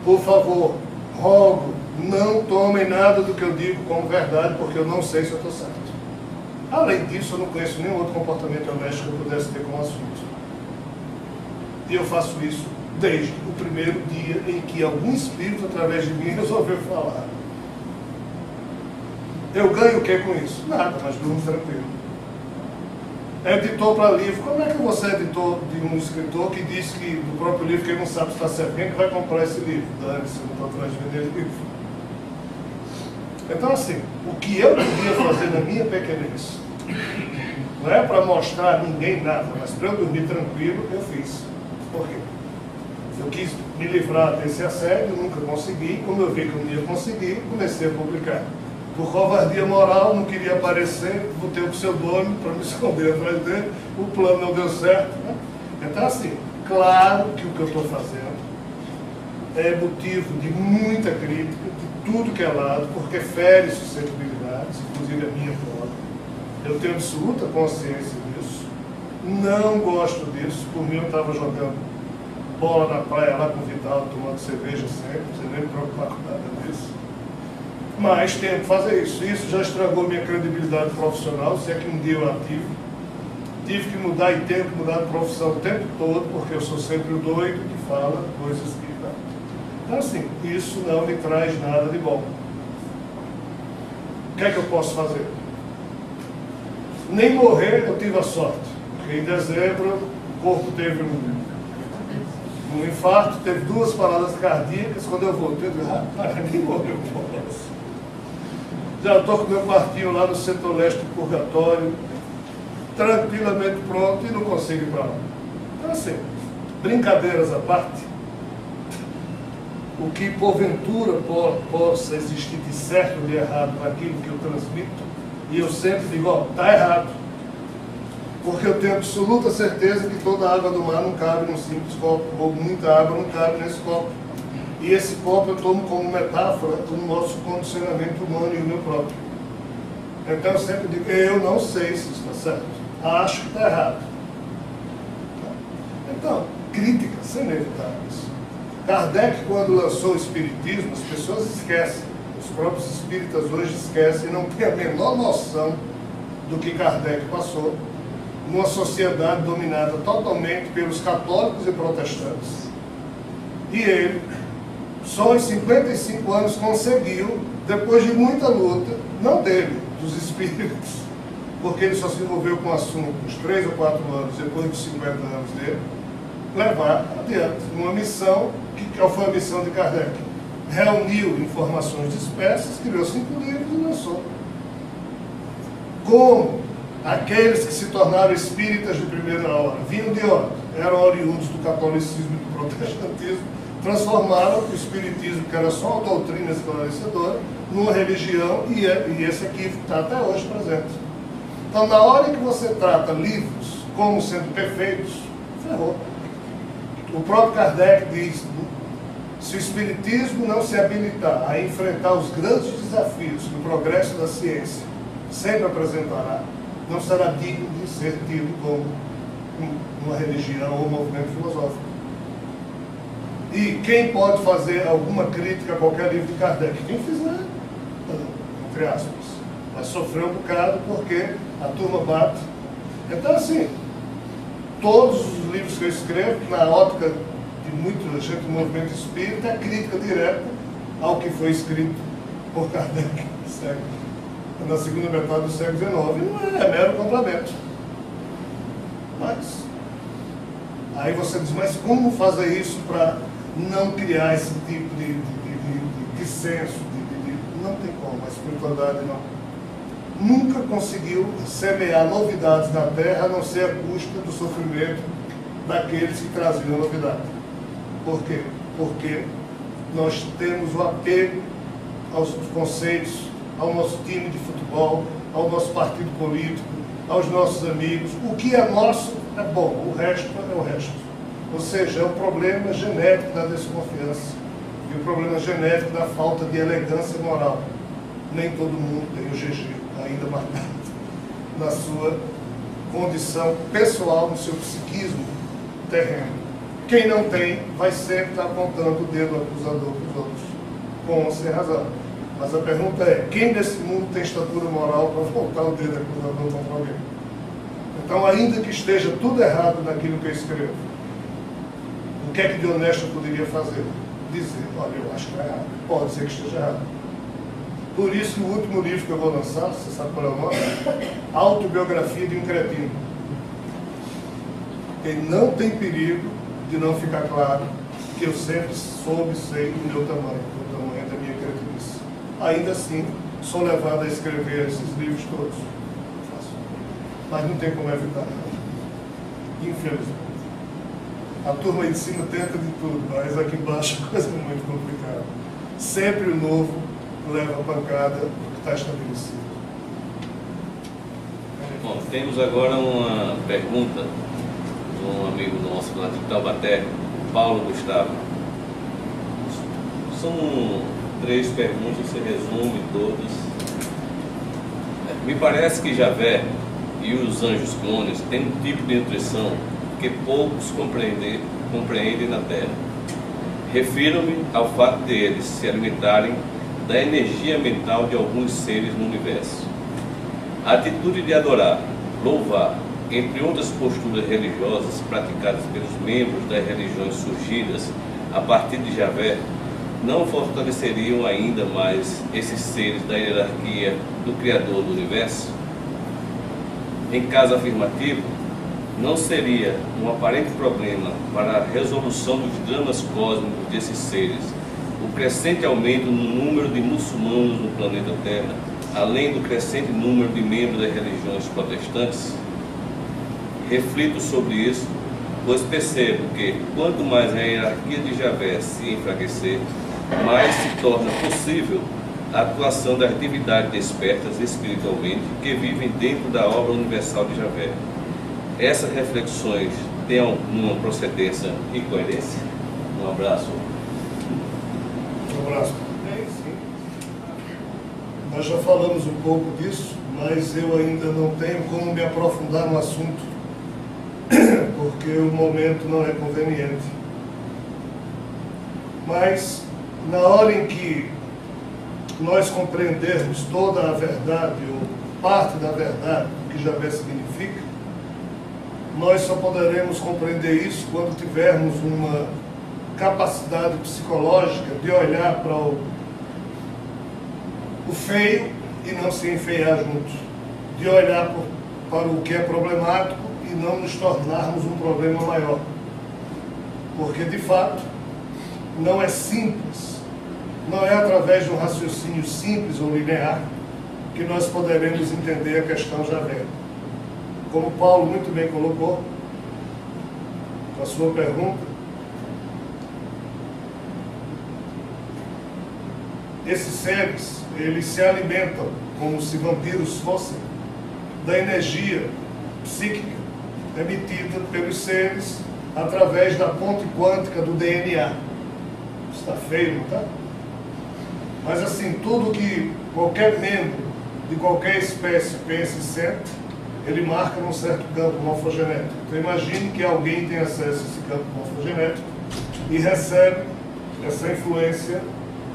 Por favor, rogo, não tomem nada do que eu digo como verdade, porque eu não sei se eu estou certo. Além disso, eu não conheço nenhum outro comportamento honesto que eu pudesse ter como assunto. E eu faço isso desde o primeiro dia em que algum espírito, através de mim, resolveu falar. Eu ganho o que com isso? Nada, mas durmo tranquilo. Editor para livro. Como é que você é editor de um escritor que diz que do próprio livro que ele não sabe se está certo? Quem é que vai comprar esse livro? Dane-se, não estou atrás de vender livro. Então, assim, o que eu podia fazer na minha pequenez, não é para mostrar a ninguém nada, mas para eu dormir tranquilo, eu fiz. Por quê? Eu quis me livrar desse assédio, nunca consegui. Quando eu vi que eu não ia conseguir, comecei a publicar. Por covardia moral, não queria aparecer, botei o pseudônimo para me esconder atrás dele, o plano não deu certo. Né? Então, assim, claro que o que eu estou fazendo é motivo de muita crítica, de tudo que é lado, porque fere suscetibilidades, inclusive a minha própria. Eu tenho absoluta consciência disso, não gosto disso. Por mim, eu estava jogando bola na praia lá com o Vital, tomando cerveja sempre, sem nem me preocupar com nada disso. Mas tenho que fazer isso. Isso já estragou minha credibilidade profissional, se é que um dia eu ativo. Tive que mudar e tenho que mudar de profissão o tempo todo, porque eu sou sempre o doido que fala coisas que não. Então, assim, isso não me traz nada de bom. O que é que eu posso fazer? Nem morrer eu tive a sorte, porque em dezembro o corpo teve um infarto, teve 2 paradas cardíacas. Quando eu voltei, eu disse, nem morreu. Já estou com meu quartinho lá no centro-leste do Purgatório, tranquilamente pronto, e não consigo ir para lá. Então, assim, brincadeiras à parte, o que porventura possa existir de certo ou de errado naquilo que eu transmito, e eu sempre digo, ó, está errado. Porque eu tenho absoluta certeza que toda a água do mar não cabe num simples copo, ou muita água não cabe nesse copo. E esse copo eu tomo como metáfora do nosso condicionamento humano e o meu próprio. Então eu sempre digo, eu não sei se está certo, acho que está errado. Então, críticas são inevitáveis. Kardec, quando lançou o Espiritismo, as pessoas esquecem, os próprios espíritas hoje esquecem e não têm a menor noção do que Kardec passou numa sociedade dominada totalmente pelos católicos e protestantes. E ele, só em 55 anos, conseguiu, depois de muita luta, não dele, dos espíritos, porque ele só se envolveu com o assunto uns 3 ou 4 anos, depois dos 50 anos dele, levar adiante uma missão, qual foi a missão de Kardec? Reuniu informações dispersas, criou 5 livros e lançou. Como aqueles que se tornaram espíritas de primeira hora, vinham de onde? Eram oriundos do catolicismo e do protestantismo, transformaram o espiritismo, que era só uma doutrina esclarecedora, numa religião, e esse equívoco está até hoje presente. Então, na hora que você trata livros como sendo perfeitos, ferrou. O próprio Kardec diz, se o espiritismo não se habilitar a enfrentar os grandes desafios que o progresso da ciência sempre apresentará, não será digno de ser tido como uma religião ou um movimento filosófico. E quem pode fazer alguma crítica a qualquer livro de Kardec? Quem fizer, entre aspas. Mas sofreu um bocado porque a turma bate. Então, assim, todos os livros que eu escrevo, na ótica de muita gente do movimento espírita, é crítica direta ao que foi escrito por Kardec na segunda metade do século XIX. Não é mero complemento. Mas, aí você diz, mas como fazer isso para não criar esse tipo de dissenso? Não tem como, a espiritualidade nunca conseguiu semear novidades na Terra, a não ser a custa do sofrimento daqueles que traziam a novidade. Por quê? Porque nós temos o apego aos conceitos, ao nosso time de futebol, ao nosso partido político, aos nossos amigos. O que é nosso é bom, o resto é o resto. Ou seja, é o problema genético da desconfiança e o problema genético da falta de elegância moral. Nem todo mundo tem o GG ainda marcado na sua condição pessoal, no seu psiquismo terreno. Quem não tem, vai sempre estar apontando o dedo acusador para os outros, com ou sem razão. Mas a pergunta é, quem desse mundo tem estatura moral para voltar o dedo acusador contra alguém? Então, ainda que esteja tudo errado naquilo que eu escrevo, o que é que de honesto eu poderia fazer? Dizer, olha, eu acho que é errado. Pode ser que esteja errado. Por isso que o último livro que eu vou lançar, você sabe qual é o nome? Autobiografia de um Cretino. E não tem perigo de não ficar claro que eu sempre soube ser o meu tamanho da minha cretinice. Ainda assim, sou levado a escrever esses livros todos. Mas não tem como evitar, infelizmente. A turma aí de cima tenta de tudo, mas aqui embaixo a coisa é muito complicada. Sempre o novo leva a pancada do que está estabelecido. Bom, temos agora uma pergunta de um amigo nosso lá de Taubaté, Paulo Gustavo. São 3 perguntas, você resume todas. Me parece que Javé e os anjos clones têm um tipo de nutrição que poucos compreendem na Terra. Refiro-me ao fato de eles se alimentarem da energia mental de alguns seres no universo. A atitude de adorar, louvar, entre outras posturas religiosas praticadas pelos membros das religiões surgidas a partir de Javé, não fortaleceriam ainda mais esses seres da hierarquia do Criador do Universo? Em caso afirmativo, não seria um aparente problema para a resolução dos dramas cósmicos desses seres o crescente aumento no número de muçulmanos no planeta Terra, além do crescente número de membros das religiões protestantes? Reflito sobre isso, pois percebo que quanto mais a hierarquia de Javé se enfraquecer, mais se torna possível a atuação das divindades despertas espiritualmente que vivem dentro da obra universal de Javé. Essas reflexões têm alguma procedência e coerência? Um abraço. Um abraço. Sim. Nós já falamos um pouco disso, mas eu ainda não tenho como me aprofundar no assunto, porque o momento não é conveniente. Mas, na hora em que nós compreendermos toda a verdade, ou parte da verdade, o que Javé significa, nós só poderemos compreender isso quando tivermos uma capacidade psicológica de olhar para o feio e não se enfeiar junto, de olhar para o que é problemático e não nos tornarmos um problema maior. Porque, de fato, não é simples, não é através de um raciocínio simples ou linear que nós poderemos entender a questão Javé. Como Paulo muito bem colocou, com a sua pergunta, esses seres, eles se alimentam, como se vampiros fossem, da energia psíquica emitida pelos seres através da ponte quântica do DNA. Está feio, não está? Mas assim, tudo que qualquer membro de qualquer espécie pensa e sente, ele marca num certo campo morfogenético. Então imagine que alguém tem acesso a esse campo morfogenético e recebe essa influência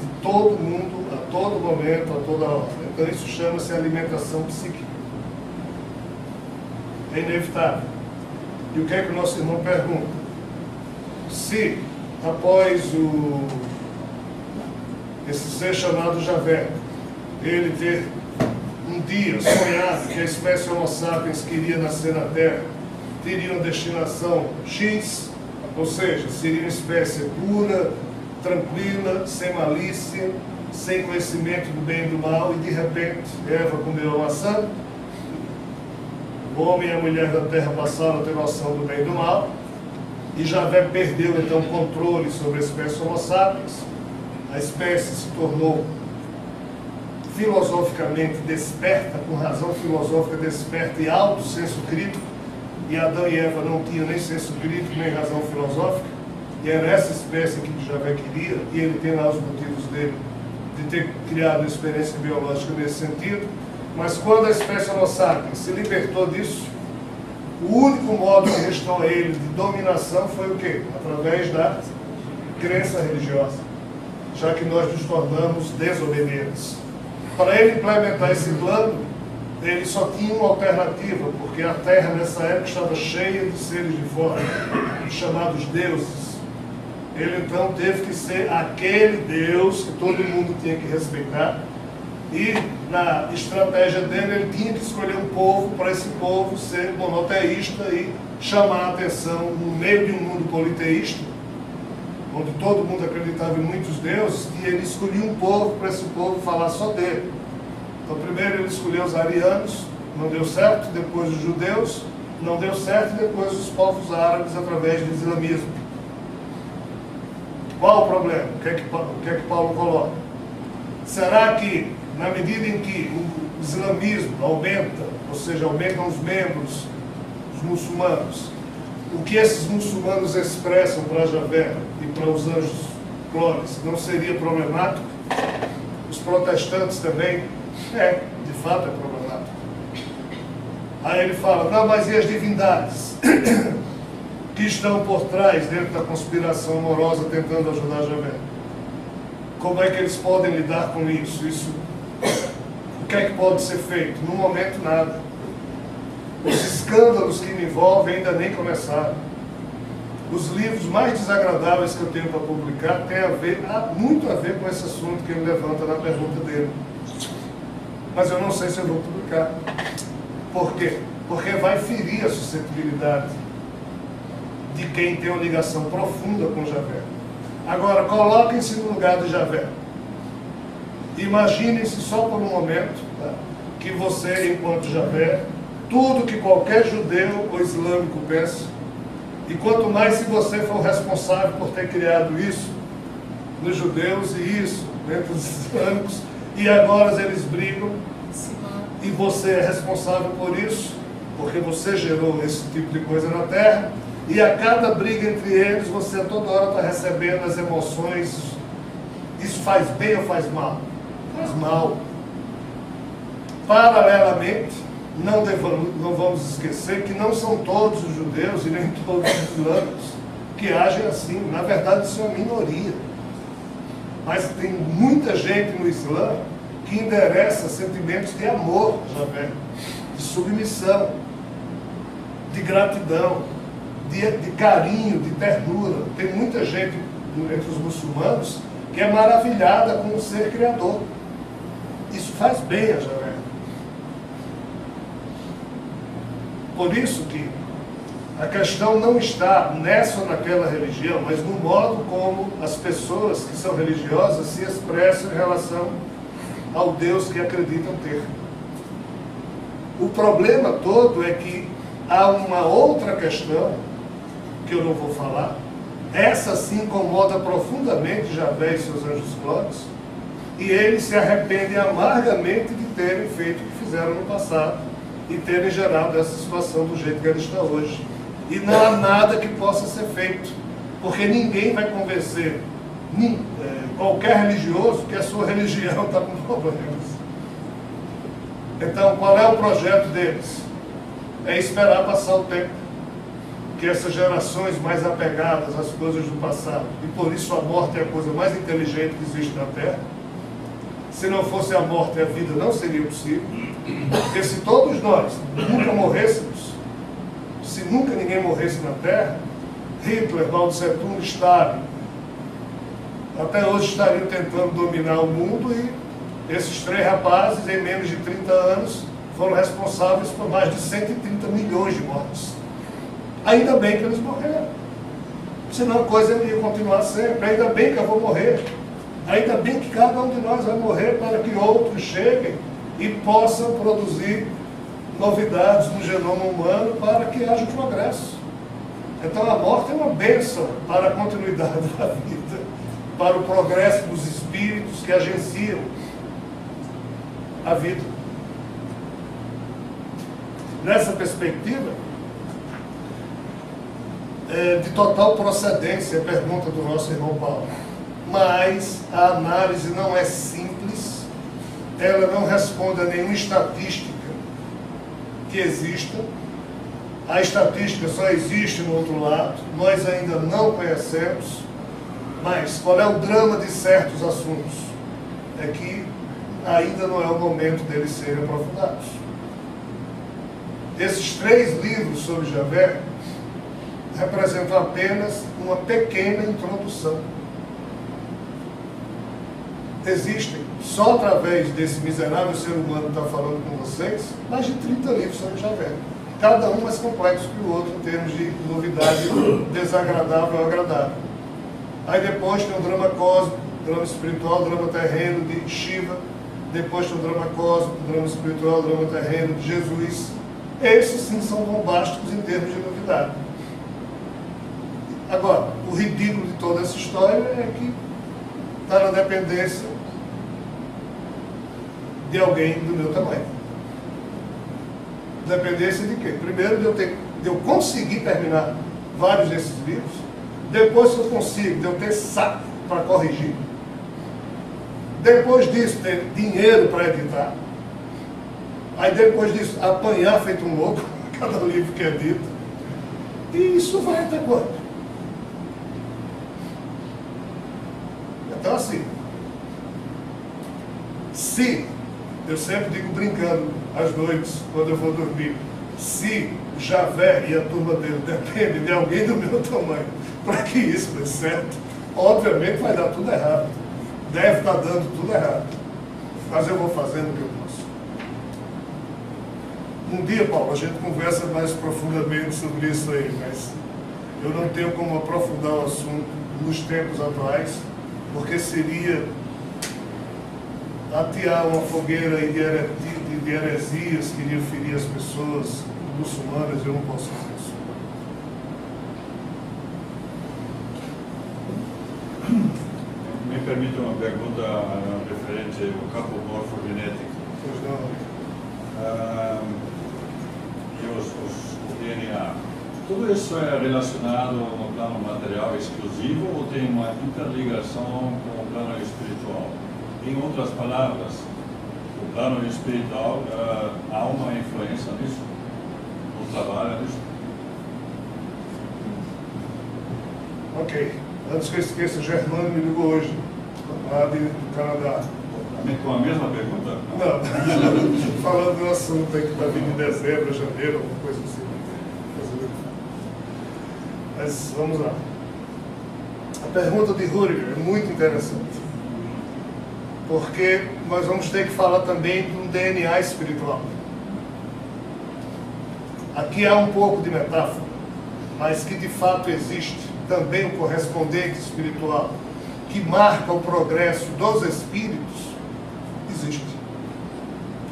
de todo mundo, a todo momento, a toda hora. Então isso chama-se alimentação psíquica. É inevitável. E o que é que o nosso irmão pergunta? Se, após esse ser chamado Javé, ele ter um dia sonhado que a espécie Homo sapiens que iria nascer na Terra teria uma destinação X, ou seja, seria uma espécie pura, tranquila, sem malícia, sem conhecimento do bem e do mal, e de repente Eva comeu a maçã, o homem e a mulher da Terra passaram a ter noção do bem e do mal, e Javé perdeu então o controle sobre a espécie Homo sapiens, a espécie se tornou filosoficamente desperta, com razão filosófica desperta e alto senso crítico, e Adão e Eva não tinham nem senso crítico, nem razão filosófica, e era essa espécie que Javé queria, e ele tem lá os motivos dele de ter criado uma experiência biológica nesse sentido, mas quando a espécie Homo sapiens se libertou disso, o único modo que restou a ele de dominação foi o quê? Através da crença religiosa, já que nós nos tornamos desobedientes. Para ele implementar esse plano, ele só tinha uma alternativa, porque a Terra nessa época estava cheia de seres de fora, chamados deuses. Ele então teve que ser aquele Deus que todo mundo tinha que respeitar, e na estratégia dele ele tinha que escolher um povo para esse povo ser monoteísta e chamar a atenção no meio de um mundo politeísta, onde todo mundo acreditava em muitos deuses, e ele escolhia um povo para esse povo falar só dele. Então primeiro ele escolheu os arianos, não deu certo, depois os judeus, não deu certo, e depois os povos árabes através do islamismo. Qual o problema? O que é que Paulo coloca? Será que, na medida em que o islamismo aumenta, ou seja, aumentam os membros, os muçulmanos, o que esses muçulmanos expressam para Javé e para os anjos clones não seria problemático? Os protestantes também? De fato é problemático. Aí ele fala, não, mas e as divindades que estão por trás, dentro da conspiração amorosa, tentando ajudar Javé? Como é que eles podem lidar com isso? O que é que pode ser feito? No momento, nada. Os escândalos que me envolvem ainda nem começaram. Os livros mais desagradáveis que eu tenho para publicar têm muito a ver com esse assunto que ele levanta na pergunta dele. Mas eu não sei se eu vou publicar. Por quê? Porque vai ferir a suscetibilidade de quem tem uma ligação profunda com Javé. Agora, coloquem-se no lugar de Javé. Imaginem-se só por um momento, tá, que você, enquanto Javé, tudo que qualquer judeu ou islâmico pensa, e quanto mais se você for responsável por ter criado isso nos judeus e isso entre os islâmicos, e agora eles brigam, e você é responsável por isso, porque você gerou esse tipo de coisa na Terra, e a cada briga entre eles, você toda hora está recebendo as emoções. Isso faz bem ou faz mal? Faz mal. Paralelamente, não vamos esquecer que não são todos os judeus e nem todos os islâmicos que agem assim. Na verdade, isso é uma minoria. Mas tem muita gente no Islã que endereça sentimentos de amor, Javé, de submissão, de gratidão, de carinho, de ternura. Tem muita gente entre os muçulmanos que é maravilhada com o ser criador. Isso faz bem a Javé. Por isso que a questão não está nessa ou naquela religião, mas no modo como as pessoas que são religiosas se expressam em relação ao Deus que acreditam ter. O problema todo é que há uma outra questão que eu não vou falar. Essa sim incomoda profundamente Javé e seus anjos clones, e eles se arrependem amargamente de terem feito o que fizeram no passado e terem gerado essa situação do jeito que ela está hoje. E não há nada que possa ser feito, porque ninguém vai convencer qualquer religioso que a sua religião está com problemas. Então, qual é o projeto deles? é esperar passar o tempo, que essas gerações mais apegadas às coisas do passado, e por isso a morte é a coisa mais inteligente que existe na Terra. Se não fosse a morte, a vida não seria possível, porque se todos nós nunca morrêssemos, se nunca ninguém morresse na Terra, Hitler, Mao Tse Tung, Stalin, até hoje estariam tentando dominar o mundo, e esses três rapazes, em menos de 30 anos, foram responsáveis por mais de 130 milhões de mortes. Ainda bem que eles morreram. Senão a coisa ia continuar sempre. Ainda bem que eu vou morrer. Ainda bem que cada um de nós vai morrer para que outros cheguem e possam produzir novidades no genoma humano para que haja progresso. Então a morte é uma bênção para a continuidade da vida, para o progresso dos espíritos que agenciam a vida. Nessa perspectiva, de total procedência a pergunta do nosso irmão Paulo. Mas a análise não é simples, ela não responde a nenhuma estatística que exista. A estatística só existe no outro lado, nós ainda não conhecemos, mas qual é o drama de certos assuntos? É que ainda não é o momento deles serem aprofundados. Esses 3 livros sobre Javé representam apenas uma pequena introdução. Existem, só através desse miserável ser humano que está falando com vocês, mais de 30 livros sobre Javé. Cada um mais complexo que o outro em termos de novidade desagradável ou agradável. Aí depois tem o drama cósmico, drama espiritual, drama terreno de Shiva. Depois tem o drama cósmico, drama espiritual, drama terreno de Jesus. Esses sim são bombásticos em termos de novidade. Agora, o ridículo de toda essa história é que está na dependência de alguém do meu tamanho. Dependência de quê? Primeiro, de eu conseguir terminar vários desses livros. Depois, se eu consigo, de eu ter saco para corrigir. Depois disso, ter dinheiro para editar. Aí depois disso, apanhar feito um louco cada livro que é dito. E isso vai até quando? Então assim, se, eu sempre digo brincando às noites, quando eu vou dormir, se Javé e a turma dele dependem de alguém do meu tamanho para que isso dê certo, obviamente vai dar tudo errado. Deve estar dando tudo errado. Mas eu vou fazendo o que eu posso. Um dia, Paulo, a gente conversa mais profundamente sobre isso aí, mas eu não tenho como aprofundar o assunto nos tempos atuais, porque seria atear uma fogueira de heresias que iriam ferir as pessoas muçulmanas, e eu não posso fazer isso. Me permite uma pergunta referente ao campo morfogenético. Pois não. E o DNA. Tudo isso é relacionado no plano material exclusivo ou tem uma interligação com o plano espiritual? Em outras palavras, o plano espiritual há uma influência nisso? Ou trabalha nisso? Ok. Antes que eu esqueça, Germano me ligou hoje, lá do Canadá. Com a mesma pergunta? Não, falando do assunto aí que está vindo em dezembro, janeiro, alguma coisa assim. Mas vamos lá. A pergunta de Rüdiger é muito interessante, porque nós vamos ter que falar também de um DNA espiritual. Aqui há um pouco de metáfora, mas que de fato existe também um correspondente espiritual que marca o progresso dos espíritos, existe.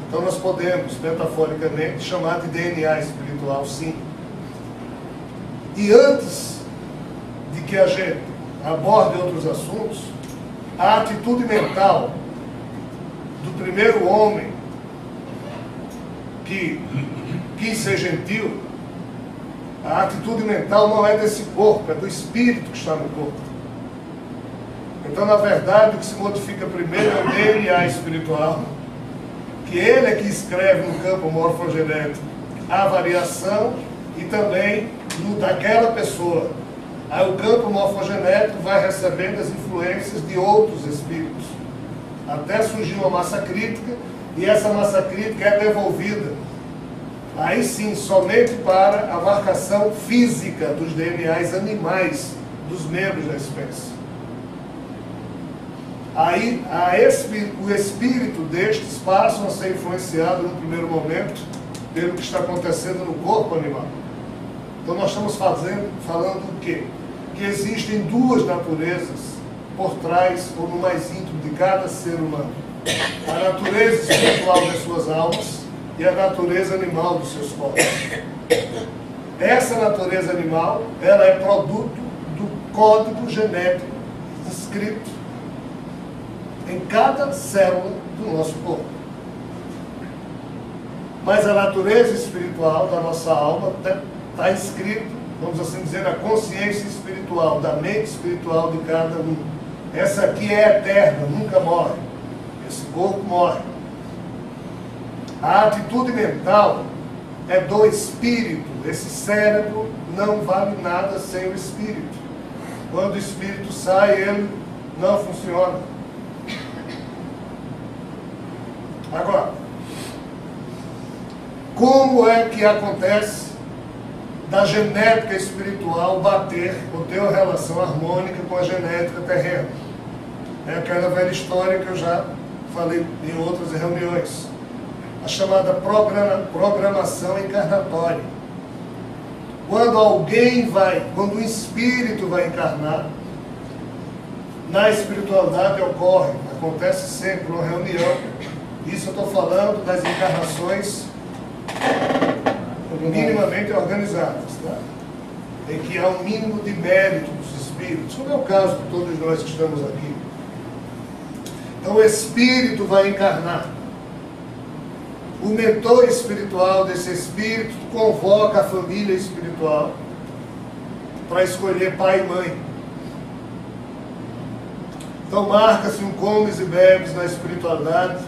Então nós podemos, metaforicamente, chamar de DNA espiritual, sim. E antes de que a gente aborde outros assuntos, a atitude mental do primeiro homem que quis ser gentil, a atitude mental não é desse corpo, é do espírito que está no corpo. Então, na verdade, o que se modifica primeiro é o DNA espiritual, que ele é que escreve no campo morfogenético há variação e também no daquela pessoa. Aí o campo morfogenético vai recebendo as influências de outros espíritos, até surgir uma massa crítica, e essa massa crítica é devolvida, aí sim, somente para a marcação física dos DNAs animais dos membros da espécie. Aí o espírito destes passam a ser influenciado no primeiro momento pelo que está acontecendo no corpo animal. Então nós estamos falando do quê? Que existem duas naturezas por trás ou no mais íntimo de cada ser humano. A natureza espiritual das suas almas e a natureza animal dos seus corpos. Essa natureza animal, ela é produto do código genético escrito em cada célula do nosso corpo. Mas a natureza espiritual da nossa alma está escrito, vamos assim dizer, na consciência espiritual, da mente espiritual de cada um. Essa aqui é eterna, nunca morre. Esse corpo morre. A atitude mental é do espírito. Esse cérebro não vale nada sem o espírito. Quando o espírito sai, ele não funciona. Agora, como é que acontece da genética espiritual bater ou ter uma relação harmônica com a genética terrena? É aquela velha história que eu já falei em outras reuniões. A chamada programação encarnatória. Quando um espírito vai encarnar, na espiritualidade acontece sempre uma reunião. Isso eu estou falando das encarnações minimamente organizadas, tá? Em que há um mínimo de mérito dos espíritos, como é o caso de todos nós que estamos aqui. Então o espírito vai encarnar. O mentor espiritual desse espírito convoca a família espiritual para escolher pai e mãe. Então marca-se um comes e bebes na espiritualidade,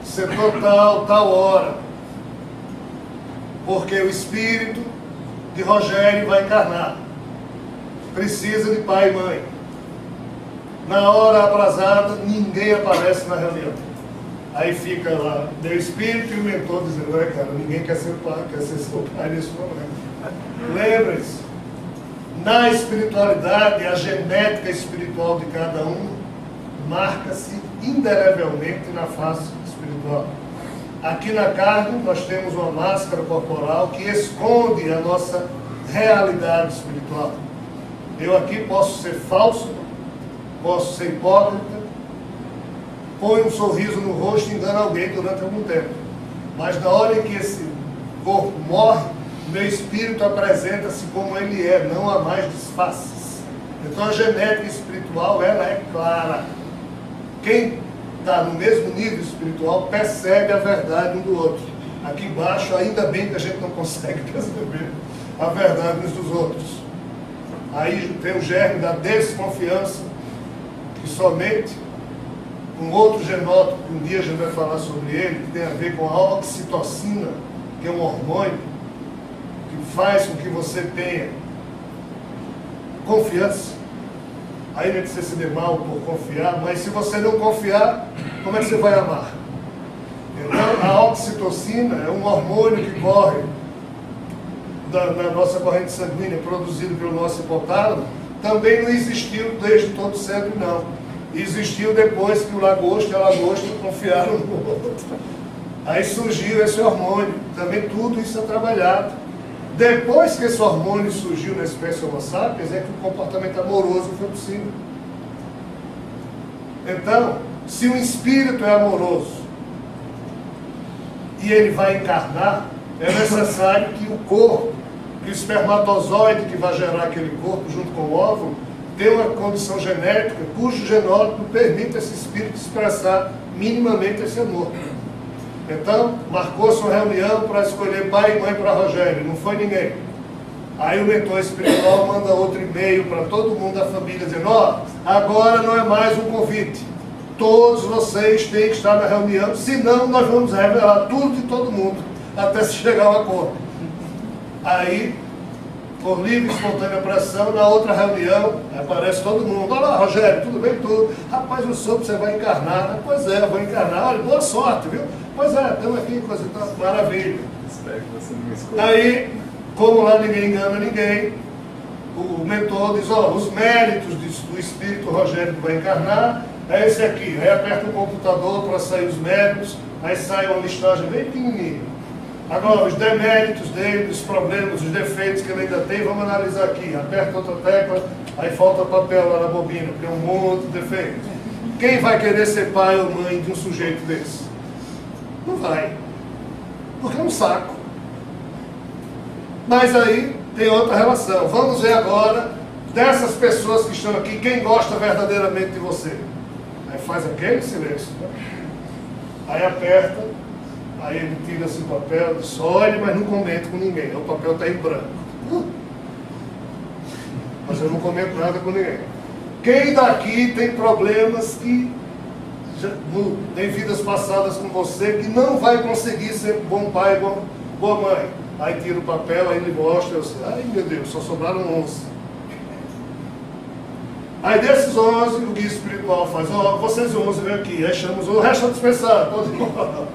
setor tal hora, porque o espírito de Rogério vai encarnar, precisa de pai e mãe. Na hora aprazada, ninguém aparece na reunião. Aí fica lá, meu espírito e o mentor dizendo, cara, ninguém quer ser pai, quer ser seu pai nesse momento. Lembre-se, na espiritualidade, a genética espiritual de cada um marca-se indelevelmente na face espiritual. Aqui na carne, nós temos uma máscara corporal que esconde a nossa realidade espiritual. Eu aqui posso ser falso, posso ser hipócrita, põe um sorriso no rosto e engana alguém durante algum tempo. Mas na hora em que esse corpo morre, meu espírito apresenta-se como ele é, não há mais disfarces. Então a genética espiritual, ela é clara. Quem está no mesmo nível espiritual percebe a verdade um do outro. Aqui embaixo, ainda bem que a gente não consegue perceber a verdade uns dos outros. Aí tem o germe da desconfiança, que somente um outro genótipo, que um dia a gente vai falar sobre ele, que tem a ver com a oxitocina, que é um hormônio que faz com que você tenha confiança. Aí não é que você se dê mal por confiar, mas se você não confiar, como é que você vai amar? Então, a oxitocina é um hormônio que corre na nossa corrente sanguínea, produzido pelo nosso hipotálamo, também não existiu desde todo sempre, não. Existiu depois que o lagosta e a lagosta confiaram no outro. Aí surgiu esse hormônio. Também tudo isso é trabalhado. Depois que esse hormônio surgiu na espécie Homo sapiens, é que o comportamento amoroso foi possível. Então, se o espírito é amoroso e ele vai encarnar, é necessário que o corpo, que o espermatozoide que vai gerar aquele corpo junto com o óvulo, tenha uma condição genética cujo genótipo permita esse espírito expressar minimamente esse amor. Então, marcou-se uma reunião para escolher pai e mãe para Rogério, não foi ninguém. Aí o mentor espiritual manda outro e-mail para todo mundo da família, dizendo, agora não é mais um convite. Todos vocês têm que estar na reunião, senão nós vamos revelar tudo de todo mundo. até se chegar a um acordo. Aí, por livre e espontânea pressão, na outra reunião, aparece todo mundo. Olá, Rogério, tudo bem? Tudo. Rapaz, eu soube que você vai encarnar. Pois é, eu vou encarnar. Olha, boa sorte, viu? Pois é, estamos aqui, coisa e tal. Maravilha. Espero que você não me escolha. Aí, como lá ninguém engana ninguém, o mentor diz, ó, os méritos do espírito Rogério que vai encarnar é esse aqui. Aí aperta o computador para sair os méritos, aí sai uma listagem bem pequenininha. Agora, os deméritos dele, os problemas, os defeitos que ele ainda tem, vamos analisar aqui. Aperta outra tecla, aí falta papel lá na bobina, porque é um monte de defeitos. Quem vai querer ser pai ou mãe de um sujeito desse? Não vai. Porque é um saco. Mas aí tem outra relação. Vamos ver agora, dessas pessoas que estão aqui, quem gosta verdadeiramente de você. Aí faz aquele silêncio. Aí aperta, aí ele tira esse papel, diz, olha, mas não comento com ninguém. O papel está em branco. Mas eu não comento nada com ninguém. Quem daqui tem problemas que tem vidas passadas com você, que não vai conseguir ser bom pai, boa mãe? Aí tira o papel, aí ele mostra, eu sei, ai meu Deus, só sobraram 11. Aí desses 11, o guia espiritual faz, ó, vocês 11 vêm aqui, aí chama o resto a dispensar, todo mundo.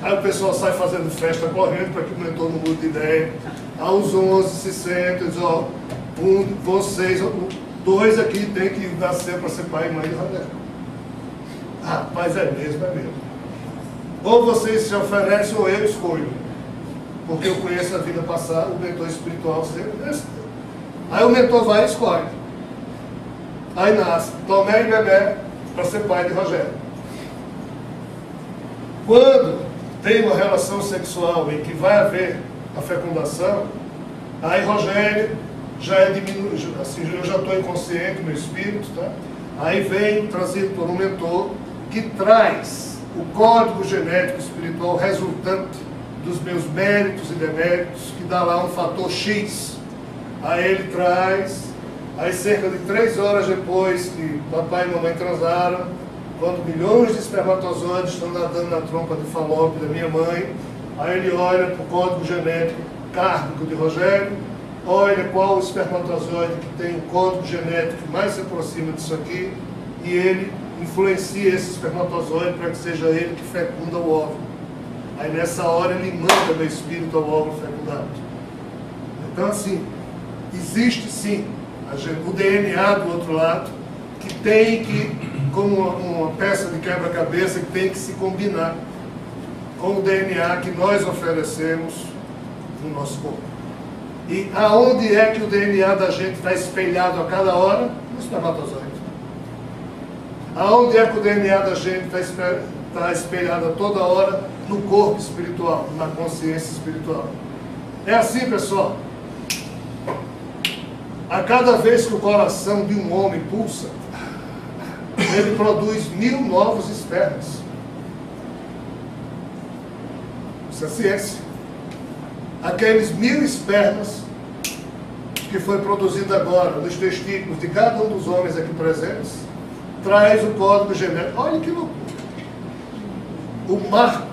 Aí o pessoal sai fazendo festa correndo para que o mentor não mude de ideia. Aí os 11 se sentam e dizem, ó, vocês, 2 aqui tem que nascer para ser pai e mãe de Rogério. Rapaz, é mesmo. Ou vocês se oferecem ou eu escolho. Porque eu conheço a vida passada, o mentor espiritual sempre nesse. Aí o mentor vai e escolhe. Aí nasce Tomé e Bebé para ser pai de Rogério. Quando tem uma relação sexual em que vai haver a fecundação, aí Rogério já é diminuído, assim, eu já estou inconsciente, meu espírito, tá? Aí vem trazido por um mentor que traz o código genético espiritual resultante dos meus méritos e deméritos, que dá lá um fator X. Aí ele traz, aí cerca de 3 horas depois que papai e mamãe transaram, quando milhões de espermatozoides estão nadando na trompa de Falópio da minha mãe, aí ele olha para o código genético kármico de Rogério, olha qual o espermatozoide que tem o código genético que mais se aproxima disso aqui, e ele influencia esse espermatozoide para que seja ele que fecunda o óvulo. Aí nessa hora ele manda meu espírito ao óvulo fecundado. Então assim, existe sim o DNA do outro lado, que tem que, como uma peça de quebra-cabeça, que tem que se combinar com o DNA que nós oferecemos no nosso corpo. E aonde é que o DNA da gente está espelhado a cada hora? No espermatozoide. Aonde é que o DNA da gente está espelhado a toda hora? No corpo espiritual, na consciência espiritual. É assim, pessoal. A cada vez que o coração de um homem pulsa, ele produz 1000 novos espermas. Isso é ciência. Aqueles 1000 espermas que foi produzido agora nos testículos de cada um dos homens aqui presentes, traz o código genético. Olha que loucura. O marco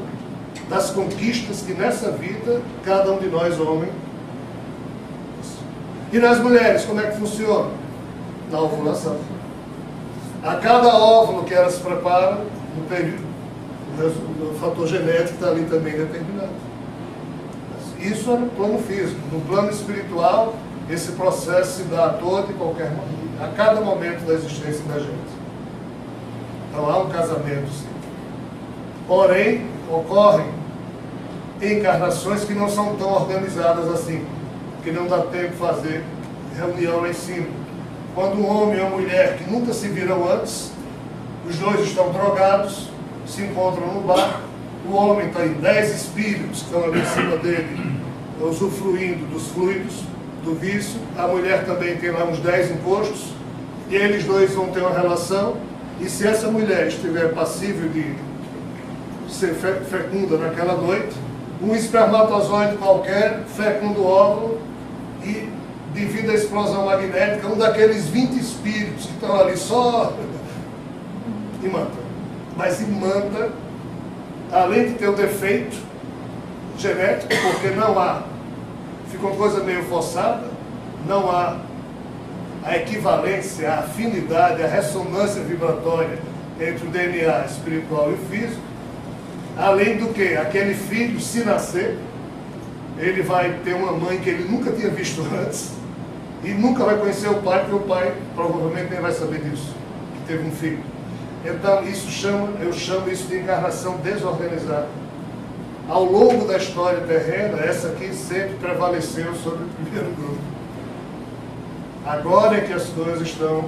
das conquistas que nessa vida cada um de nós, homem. E nas mulheres, como é que funciona? Na ovulação. A cada óvulo que elas preparam, no período, o fator genético está ali também determinado. Isso é no plano físico. No plano espiritual, esse processo se dá a todo e qualquer momento, a cada momento da existência da gente. Então há um casamento, sim. Porém, ocorrem encarnações que não são tão organizadas assim, que não dá tempo de fazer reunião lá em cima. Quando um homem e uma mulher que nunca se viram antes, os dois estão drogados, se encontram no bar, o homem está em 10 espíritos que estão ali em cima dele, usufruindo dos fluidos, do vício, a mulher também tem lá uns 10 encostos, e eles dois vão ter uma relação, e se essa mulher estiver passível de ser fecunda naquela noite, um espermatozoide qualquer fecunda o óvulo e, devido à explosão magnética, um daqueles 20 espíritos que estão ali só imanta. Mas imanta, além de ter o defeito, genético, porque não há, fica uma coisa meio forçada, não há a equivalência, a afinidade, a ressonância vibratória entre o DNA espiritual e o físico. Além do que, aquele filho, se nascer, ele vai ter uma mãe que ele nunca tinha visto antes e nunca vai conhecer o pai, porque o pai provavelmente nem vai saber disso, que teve um filho. Então, eu chamo isso de encarnação desorganizada. Ao longo da história terrena, essa aqui sempre prevaleceu sobre o primeiro grupo. Agora é que as coisas estão...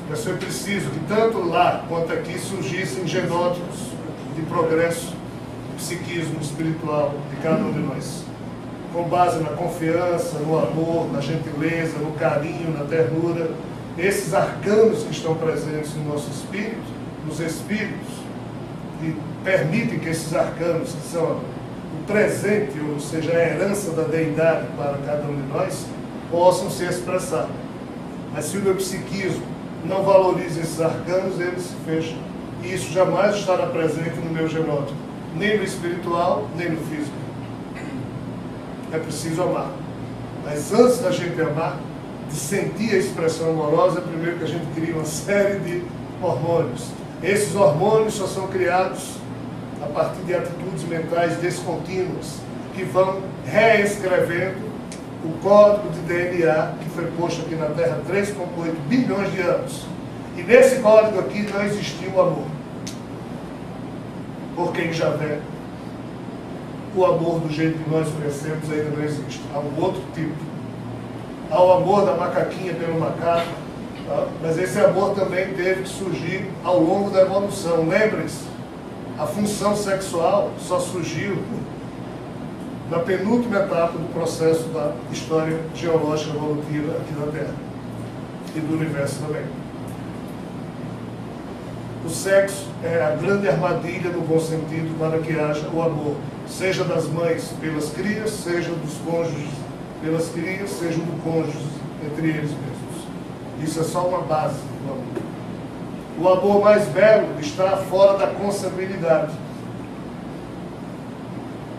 Mas foi preciso que tanto lá quanto aqui surgissem genótipos de progresso do psiquismo espiritual de cada um de nós, com base na confiança, no amor, na gentileza, no carinho, na ternura. Esses arcanos que estão presentes no nosso espírito, nos espíritos, que permitem que esses arcanos, que são o presente, ou seja, a herança da deidade para cada um de nós, possam se expressar. Mas se o meu psiquismo não valoriza esses arcanos, ele se fecha. E isso jamais estará presente no meu genótipo, nem no espiritual, nem no físico. É preciso amar. Mas antes da gente amar, de sentir a expressão amorosa, é primeiro que a gente cria uma série de hormônios. Esses hormônios só são criados a partir de atitudes mentais descontínuas, que vão reescrevendo o código de DNA que foi posto aqui na Terra há 3,8 bilhões de anos. E nesse código aqui não existiu o amor. Porque em Javé, o amor do jeito que nós conhecemos ainda não existe. Há um outro tipo. Há o amor da macaquinha pelo macaco, tá? Mas esse amor também teve que surgir ao longo da evolução. Lembrem-se, a função sexual só surgiu na penúltima etapa do processo da história geológica evolutiva aqui na Terra e do universo também. O sexo é a grande armadilha, no bom sentido, para que haja o amor, seja das mães pelas crias, seja dos cônjuges pelas crias, seja do cônjuge entre eles mesmos. Isso é só uma base do amor. O amor mais belo está fora da consanguinidade.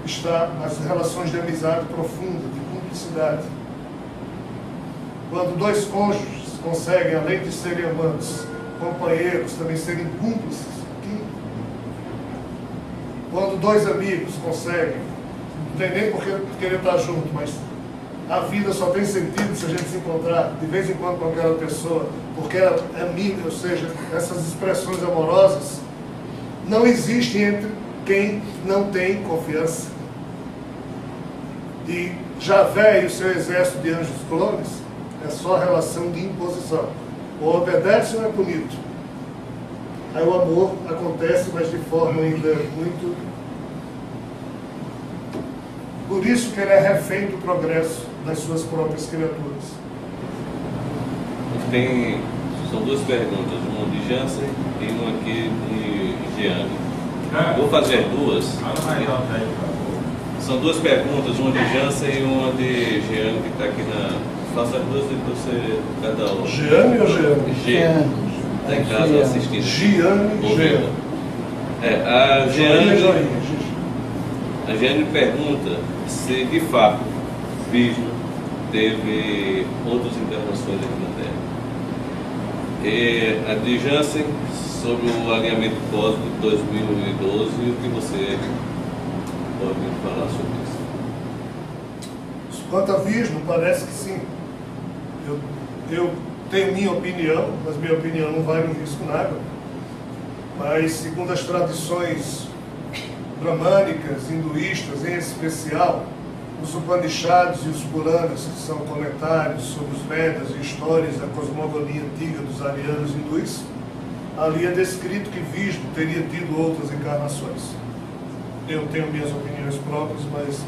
Está nas relações de amizade profunda, de cumplicidade. Quando dois cônjuges conseguem, além de serem amantes, companheiros, também serem cúmplices. Quando dois amigos conseguem, não tem nem por que querer estar junto, mas a vida só tem sentido se a gente se encontrar de vez em quando com aquela pessoa, porque ela é amiga, ou seja, essas expressões amorosas não existem entre quem não tem confiança. E Javé e o seu exército de anjos clones é só relação de imposição. Ou obedece ou é punido. Aí o amor acontece, mas de forma ainda muito... Por isso que ele é refém do progresso das suas próprias criaturas. São duas perguntas, uma de Jansen e uma aqui de Jeane. Vou fazer duas. São duas perguntas, uma de Jansen e uma de Jeane, que está aqui na... Faça as duas e você cada uma. Jeane ou Jeane? Jeane. Está em casa assistindo. Jeane. A Jeane pergunta se de fato Vishnu teve outras encarnações aqui na Terra. E a de Jansen sobre o alinhamento cósmico de 2012 e o que você pode falar sobre isso. Quanto a Vishnu, parece que sim. Eu tenho minha opinião, mas minha opinião não vale um risco nada. Mas, segundo as tradições bramânicas, hinduístas em especial, os Upanishads e os Puranas, que são comentários sobre os Vedas e histórias da cosmogonia antiga dos arianos hindus, ali é descrito que Vishnu teria tido outras encarnações. Eu tenho minhas opiniões próprias, mas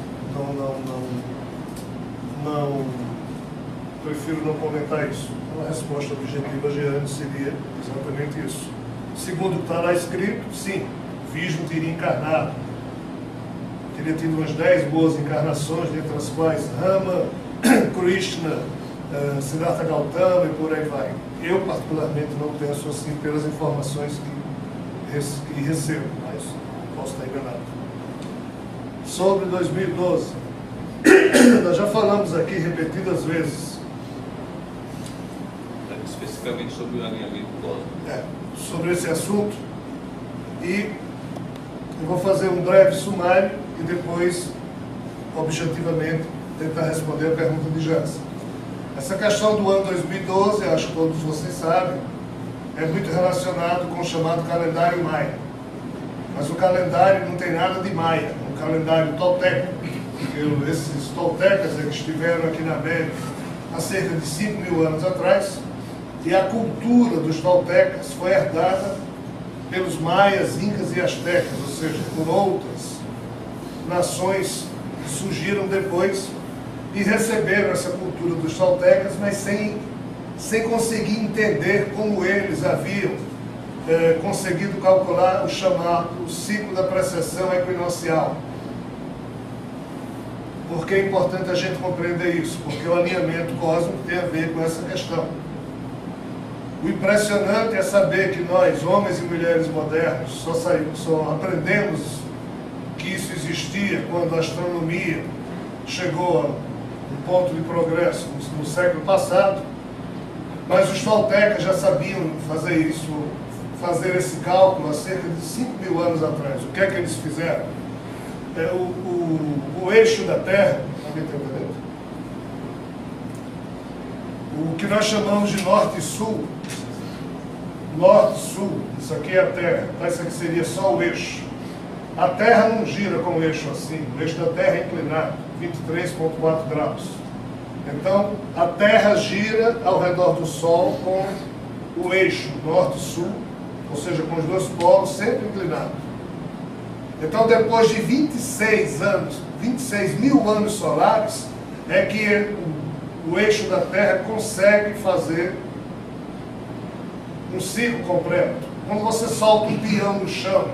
prefiro não comentar isso. Então, a resposta objetiva a Jeane seria exatamente isso. Segundo o que está lá escrito, sim, Vishnu teria encarnado. Teria tido umas 10 boas encarnações, dentre as quais Rama, Krishna, Siddhartha Gautama e por aí vai. Eu, particularmente, não penso assim pelas informações que recebo, mas posso estar enganado. sobre 2012. Nós já falamos aqui repetidas vezes. Especificamente sobre o alinhamento cósmico. Sobre esse assunto. E eu vou fazer um breve sumário e depois, objetivamente, tentar responder a pergunta de Jansen. Essa questão do ano 2012, acho que todos vocês sabem, é muito relacionado com o chamado calendário maia. Mas o calendário não tem nada de maia, é um calendário tolteca. Porque esses toltecas eles estiveram aqui na América há cerca de 5.000 anos atrás, e a cultura dos toltecas foi herdada pelos maias, incas e astecas, ou seja, por outras nações que surgiram depois e receberam essa cultura dos toltecas, mas sem conseguir entender como eles haviam conseguido calcular o chamado ciclo da precessão equinocial. Por que é importante a gente compreender isso? Porque o alinhamento cósmico tem a ver com essa questão. O impressionante é saber que nós, homens e mulheres modernos, só aprendemos que isso existia quando a astronomia chegou a um ponto de progresso no século passado, mas os toltecas já sabiam fazer esse cálculo há cerca de 5.000 anos atrás. O que é que eles fizeram? O eixo da Terra, alguém está entendendo? O que nós chamamos de norte e sul, isso aqui é a Terra, isso aqui seria só o eixo. A Terra não gira com o eixo assim, o eixo da Terra é inclinado, 23,4 graus. Então, a Terra gira ao redor do Sol com o eixo norte-sul, ou seja, com os dois polos sempre inclinados. Então, depois de 26 mil anos solares, é que o eixo da Terra consegue fazer um ciclo completo. Quando você solta um peão no chão,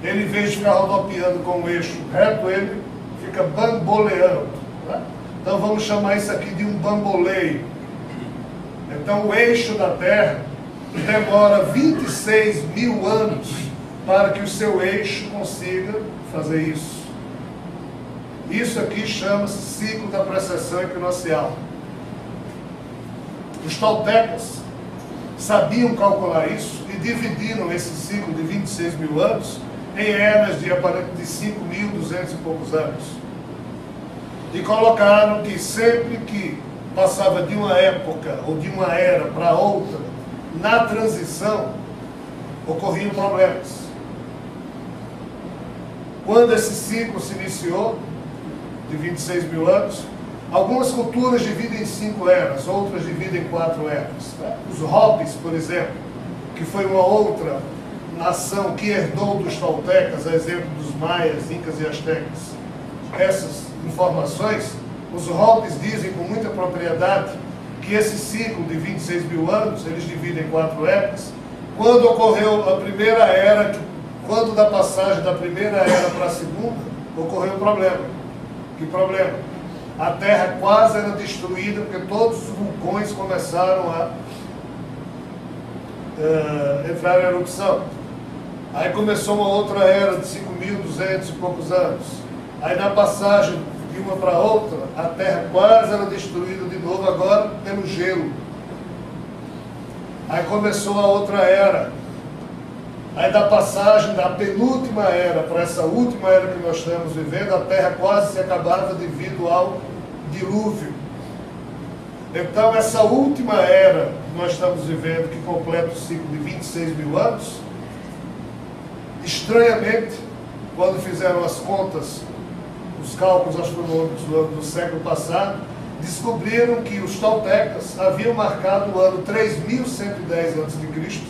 ele, em vez de ficar rodopiando com o eixo reto, ele fica bamboleando. Tá? Então vamos chamar isso aqui de um bamboleio. Então o eixo da Terra demora 26 mil anos para que o seu eixo consiga fazer isso. Isso aqui chama-se ciclo da precessão equinocial. Os toltecas sabiam calcular isso e dividiram esse ciclo de 26 mil anos em eras de 5.200 e poucos anos. E colocaram que sempre que passava de uma época ou de uma era para outra, na transição, ocorriam problemas. Quando esse ciclo se iniciou, de 26 mil anos, algumas culturas dividem em 5 eras, outras dividem em 4 eras. Tá? Os Hopis, por exemplo, que foi uma outra nação que herdou dos toltecas, a exemplo dos maias, incas e astecas, essas informações, os Hopis dizem com muita propriedade que esse ciclo de 26 mil anos, eles dividem em 4 épocas. Quando ocorreu a primeira era, quando da passagem da primeira era para a segunda, ocorreu um problema. Que problema? A Terra quase era destruída porque todos os vulcões começaram a entrar em erupção. Aí começou uma outra era de 5.200 e poucos anos. Aí na passagem de uma para outra, a Terra quase era destruída de novo, agora pelo gelo. Aí começou a outra era. Aí da passagem da penúltima era para essa última era que nós estamos vivendo, a Terra quase se acabava devido ao dilúvio. Então essa última era que nós estamos vivendo, que completa o ciclo de 26 mil anos, estranhamente, quando fizeram as contas, os cálculos astronômicos do século passado, descobriram que os toltecas haviam marcado o ano 3110 a.C.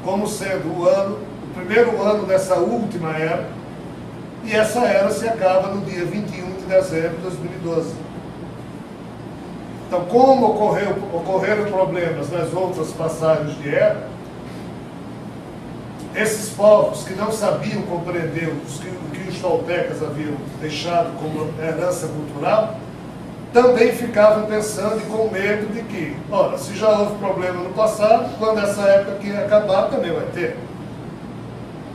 como sendo o primeiro ano dessa última era, e essa era se acaba no dia 21 de dezembro de 2012. Então, como ocorreram problemas nas outras passagens de era, esses povos que não sabiam compreender o que os toltecas haviam deixado como herança cultural, também ficavam pensando e com medo de que, ora, se já houve problema no passado, quando essa época aqui acabar, também vai ter.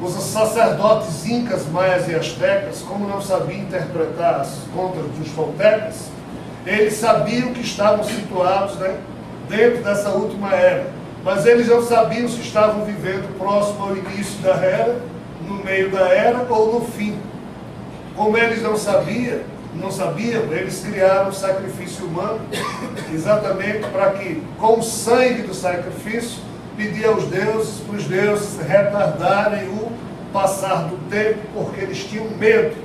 Os sacerdotes incas, maias e astecas, como não sabiam interpretar as contas dos toltecas, eles sabiam que estavam situados, né, dentro dessa última era, mas eles não sabiam se estavam vivendo próximo ao início da era, no meio da era ou no fim. Como eles não sabiam, eles criaram o sacrifício humano, exatamente para que, com o sangue do sacrifício, pedir aos deuses, para os deuses retardarem o passar do tempo, porque eles tinham medo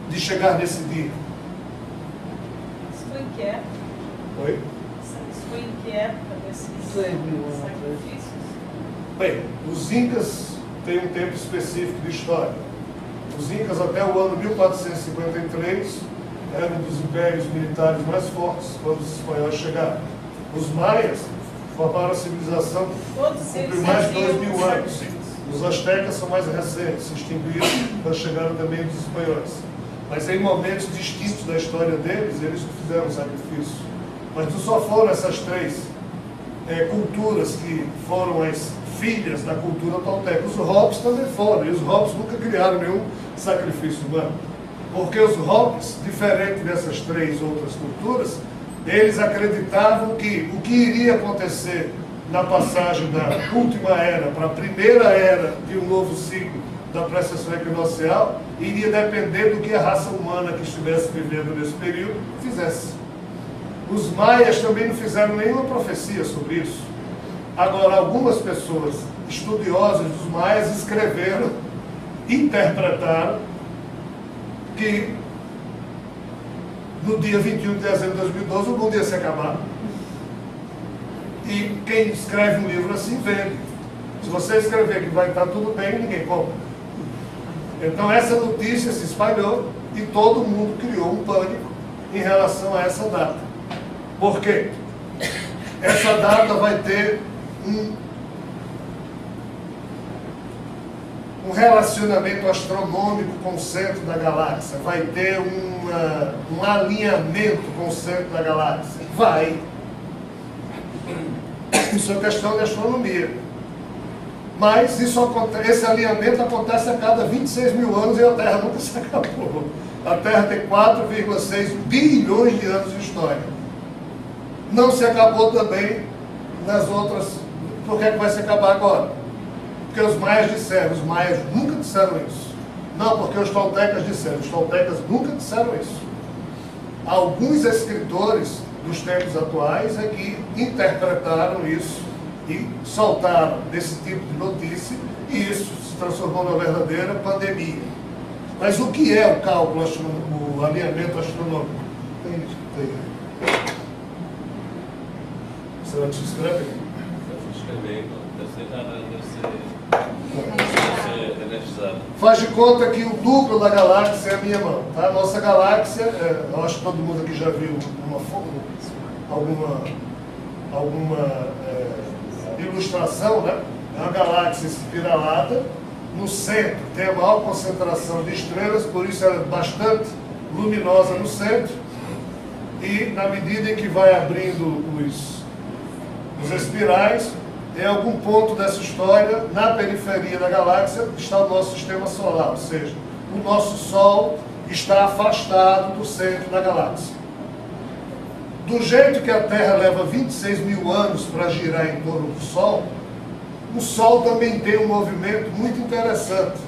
de chegar nesse dia. Isso foi em que época? Oi? Isso foi em que época desses sacrifícios? Bem, os incas têm um tempo específico de história. Os incas, até o ano 1453, eram um dos impérios militares mais fortes quando os espanhóis chegaram. Os maias formaram a civilização por mais de 2.000 anos. Os astecas são mais recentes, se extinguiram quando chegaram também os espanhóis. Mas em momentos distintos da história deles, eles não fizeram sacrifício. Mas não só foram essas três culturas que foram as filhas da cultura tolteca. Os Hopis também foram, e os Hopis nunca criaram nenhum sacrifício humano. Porque os Hopis, diferente dessas três outras culturas, eles acreditavam que o que iria acontecer na passagem da última era para a primeira era de um novo ciclo da precessão equinocial iria depender do que a raça humana que estivesse vivendo nesse período fizesse. Os maias também não fizeram nenhuma profecia sobre isso. Agora, algumas pessoas estudiosas dos maias escreveram, interpretaram que no dia 21 de dezembro de 2012 o mundo ia se acabar. E quem escreve um livro assim vende. Se você escrever que vai estar tudo bem, ninguém compra. Então essa notícia se espalhou e todo mundo criou um pânico em relação a essa data. Por quê? Essa data vai ter um relacionamento astronômico com o centro da galáxia, vai ter um alinhamento com o centro da galáxia. Vai. Isso é questão de astronomia. Mas esse alinhamento acontece a cada 26 mil anos e a Terra nunca se acabou. A Terra tem 4,6 bilhões de anos de história. Não se acabou também nas outras. Por que vai se acabar agora? Porque os maias disseram. Os maias nunca disseram isso. Não, porque os toltecas disseram. Os toltecas nunca disseram isso. Alguns escritores dos tempos atuais é que interpretaram isso e soltaram desse tipo de notícia, e isso se transformou numa verdadeira pandemia. Mas o que é o cálculo astronômico, o alinhamento astronômico? Tem. Você vai te escrever? Eu escrever, deve ser energizado. Faz de conta que o duplo da galáxia é a minha mão. Tá? A nossa galáxia, eu acho que todo mundo aqui já viu alguma ilustração, né? É uma galáxia espiralada, no centro tem a maior concentração de estrelas, por isso ela é bastante luminosa no centro, e na medida em que vai abrindo os espirais, em algum ponto dessa história, na periferia da galáxia, está o nosso sistema solar, ou seja, o nosso Sol está afastado do centro da galáxia. Do jeito que a Terra leva 26 mil anos para girar em torno do Sol, o Sol também tem um movimento muito interessante.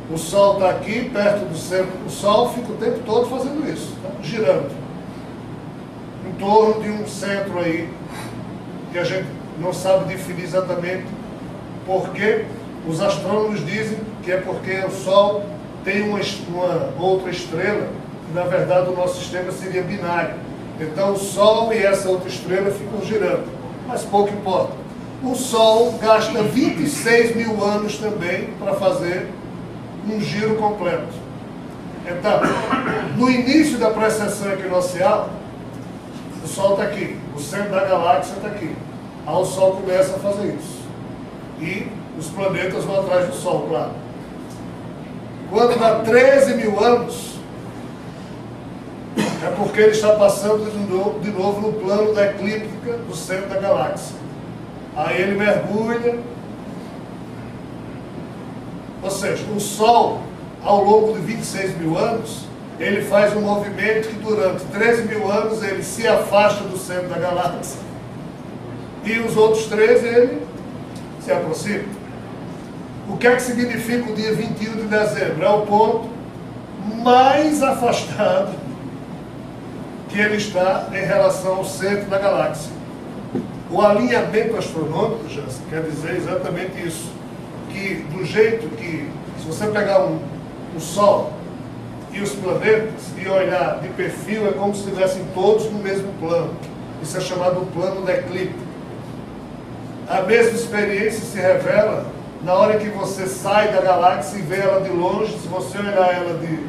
O Sol está aqui, perto do centro. O Sol fica o tempo todo fazendo isso, tá? Girando. Em torno de um centro aí, que a gente não sabe definir exatamente porque os astrônomos dizem que é porque o Sol tem uma outra estrela, e na verdade o nosso sistema seria binário. Então o Sol e essa outra estrela ficam girando, mas pouco importa. O Sol gasta 26 mil anos também para fazer um giro completo. Então, no início da precessão equinocial, o Sol está aqui, o centro da galáxia está aqui. Aí o Sol começa a fazer isso. E os planetas vão atrás do Sol, claro. Quando dá 13 mil anos, é porque ele está passando de novo no plano da eclíptica do centro da galáxia. Aí ele mergulha Ou seja, o Sol, ao longo de 26 mil anos, ele faz um movimento que durante 13 mil anos ele se afasta do centro da galáxia e os outros 13 ele se aproxima. O que é que significa o dia 21 de dezembro? É o ponto mais afastado que ele está em relação ao centro da galáxia. O alinhamento astronômico, já quer dizer exatamente isso, que do jeito que, se você pegar o Sol e os planetas e olhar de perfil, é como se estivessem todos no mesmo plano. Isso é chamado plano de eclíptico. A mesma experiência se revela na hora que você sai da galáxia e vê ela de longe. Se você olhar ela de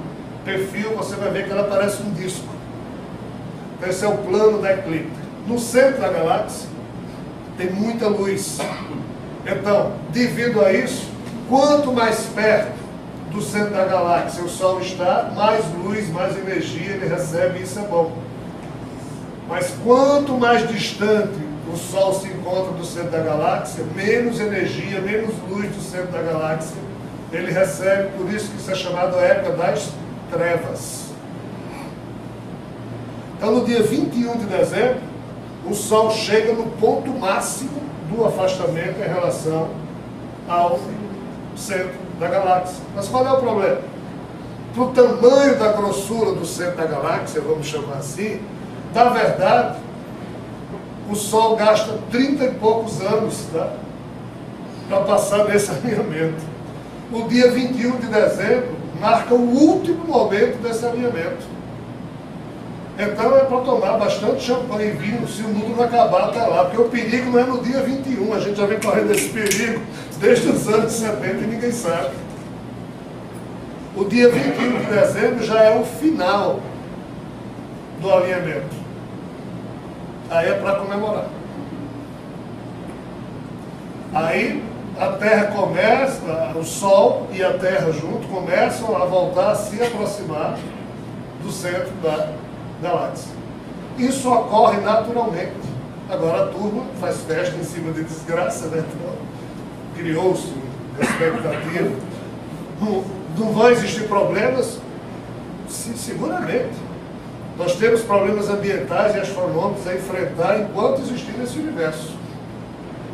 perfil, você vai ver que ela parece um disco. Então esse é o plano da eclíptica. No centro da galáxia tem muita luz. Então, devido a isso, quanto mais perto do centro da galáxia o Sol está, mais luz, mais energia ele recebe, e isso é bom. Mas quanto mais distante o Sol se encontra do centro da galáxia, menos energia, menos luz do centro da galáxia ele recebe, por isso que isso é chamado a época das trevas. Então no dia 21 de dezembro, o Sol chega no ponto máximo do afastamento em relação ao centro da galáxia. Mas qual é o problema? Para o tamanho da grossura do centro da galáxia, vamos chamar assim, na verdade, o Sol gasta 30 e poucos anos, tá, para passar nesse alinhamento. O dia 21 de dezembro marca o último momento desse alinhamento. Então é para tomar bastante champanhe e vinho, se o mundo não acabar até lá, porque o perigo não é no dia 21, a gente já vem correndo esse perigo desde os anos 70 e ninguém sabe. O dia 21 de dezembro já é o final do alinhamento. Aí é para comemorar. Aí a Terra começa, o Sol e a Terra junto começam a voltar a se aproximar do centro da galáxia. Isso ocorre naturalmente. Agora a turma faz festa em cima de desgraça, né? Então, criou-se uma expectativa. Não vão existir problemas? Sim, seguramente. Nós temos problemas ambientais e astronômicos a enfrentar enquanto existir nesse universo.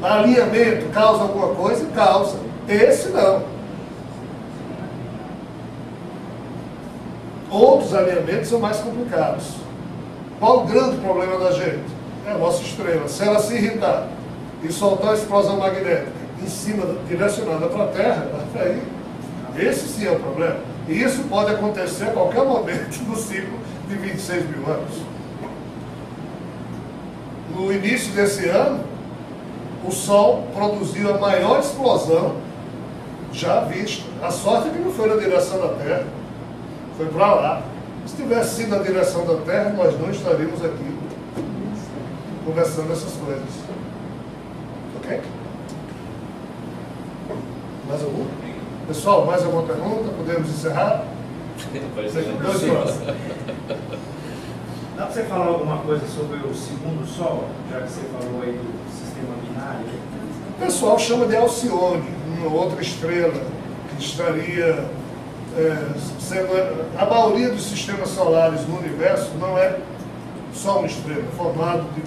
Alinhamento causa alguma coisa? Causa. Esse não. Outros alinhamentos são mais complicados. Qual o grande problema da gente? É a nossa estrela. Se ela se irritar e soltar uma explosão magnética em cima, direcionada para a Terra, aí, esse sim é o problema. E isso pode acontecer a qualquer momento no ciclo de 26 mil anos. No início desse ano, o Sol produziu a maior explosão já vista. A sorte é que não foi na direção da Terra. Foi para lá. Se tivesse sido na direção da Terra, nós não estaríamos aqui conversando essas coisas. Ok? Mais algum? Pessoal, mais alguma pergunta? Podemos encerrar? Dois próximos. Dá para você falar alguma coisa sobre o segundo Sol, já que você falou aí do sistema binário? O pessoal chama de Alcione, uma outra estrela que estaria sendo... A maioria dos sistemas solares no universo não é só uma estrela, é formado de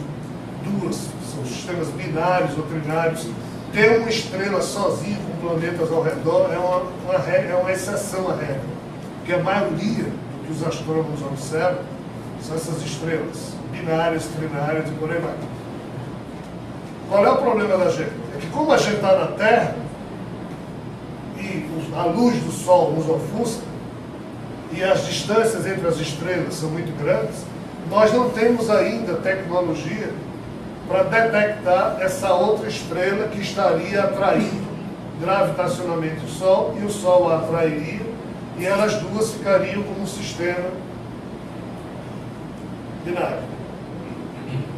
duas, são sistemas binários ou trinários. Ter uma estrela sozinha com planetas ao redor é uma exceção à regra, porque a maioria do que os astrônomos observam são essas estrelas binárias, trinárias e por aí vai. Qual é o problema da gente? É que como a gente está na Terra e a luz do Sol nos ofusca e as distâncias entre as estrelas são muito grandes, nós não temos ainda tecnologia para detectar essa outra estrela que estaria atraindo gravitacionalmente o Sol, e o Sol a atrairia, e elas duas ficariam como um sistema binário.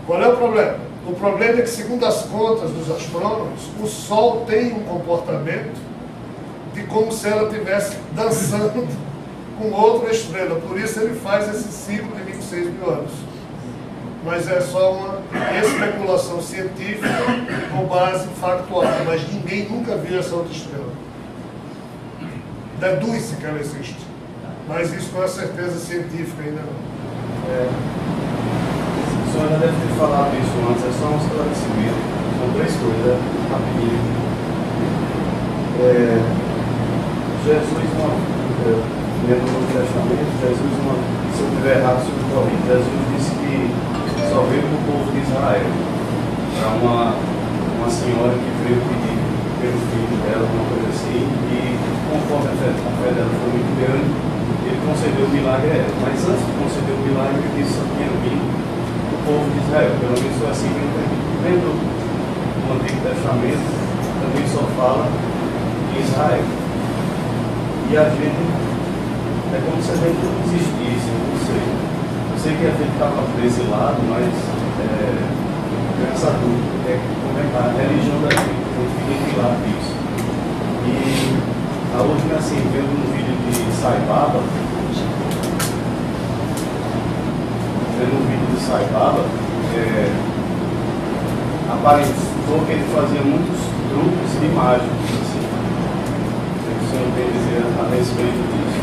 Qual é o problema? O problema é que, segundo as contas dos astrônomos, o Sol tem um comportamento de como se ela estivesse dançando com outra estrela. Por isso ele faz esse ciclo de 26 mil anos. Mas é só uma especulação científica com base factual. Mas ninguém nunca viu essa outra estrela. deduz-se que ela existe. Mas isso não é certeza científica ainda não. A senhora já deve ter falado isso antes, é só um esclarecimento. São 3 coisas, rapidinho. Jesus, lendo o Novo Testamento, Jesus, se eu estiver errado sobre o Covid, Jesus disse que só veio para o povo de Israel, para uma senhora que veio pedir pelo filho dela, uma coisa assim, e conforme a fé dela foi muito grande, ele concedeu o milagre a ela. Mas antes de conceder o milagre, ele disse que só tinha vindo o povo de Israel. Pelo menos foi assim que eu entendi. Lendo o Antigo Testamento, também só fala em Israel. E a gente, é como se a gente não existisse, eu não sei. Eu sei que a gente estava desse lado, mas tenho essa dúvida, como é a religião da gente, eu fiquei lá disso. E a última, assim, vendo um vídeo de Sai Baba, apareceu que ele fazia muitos truques de mágicos, assim. O que o senhor tem a dizer a respeito disso?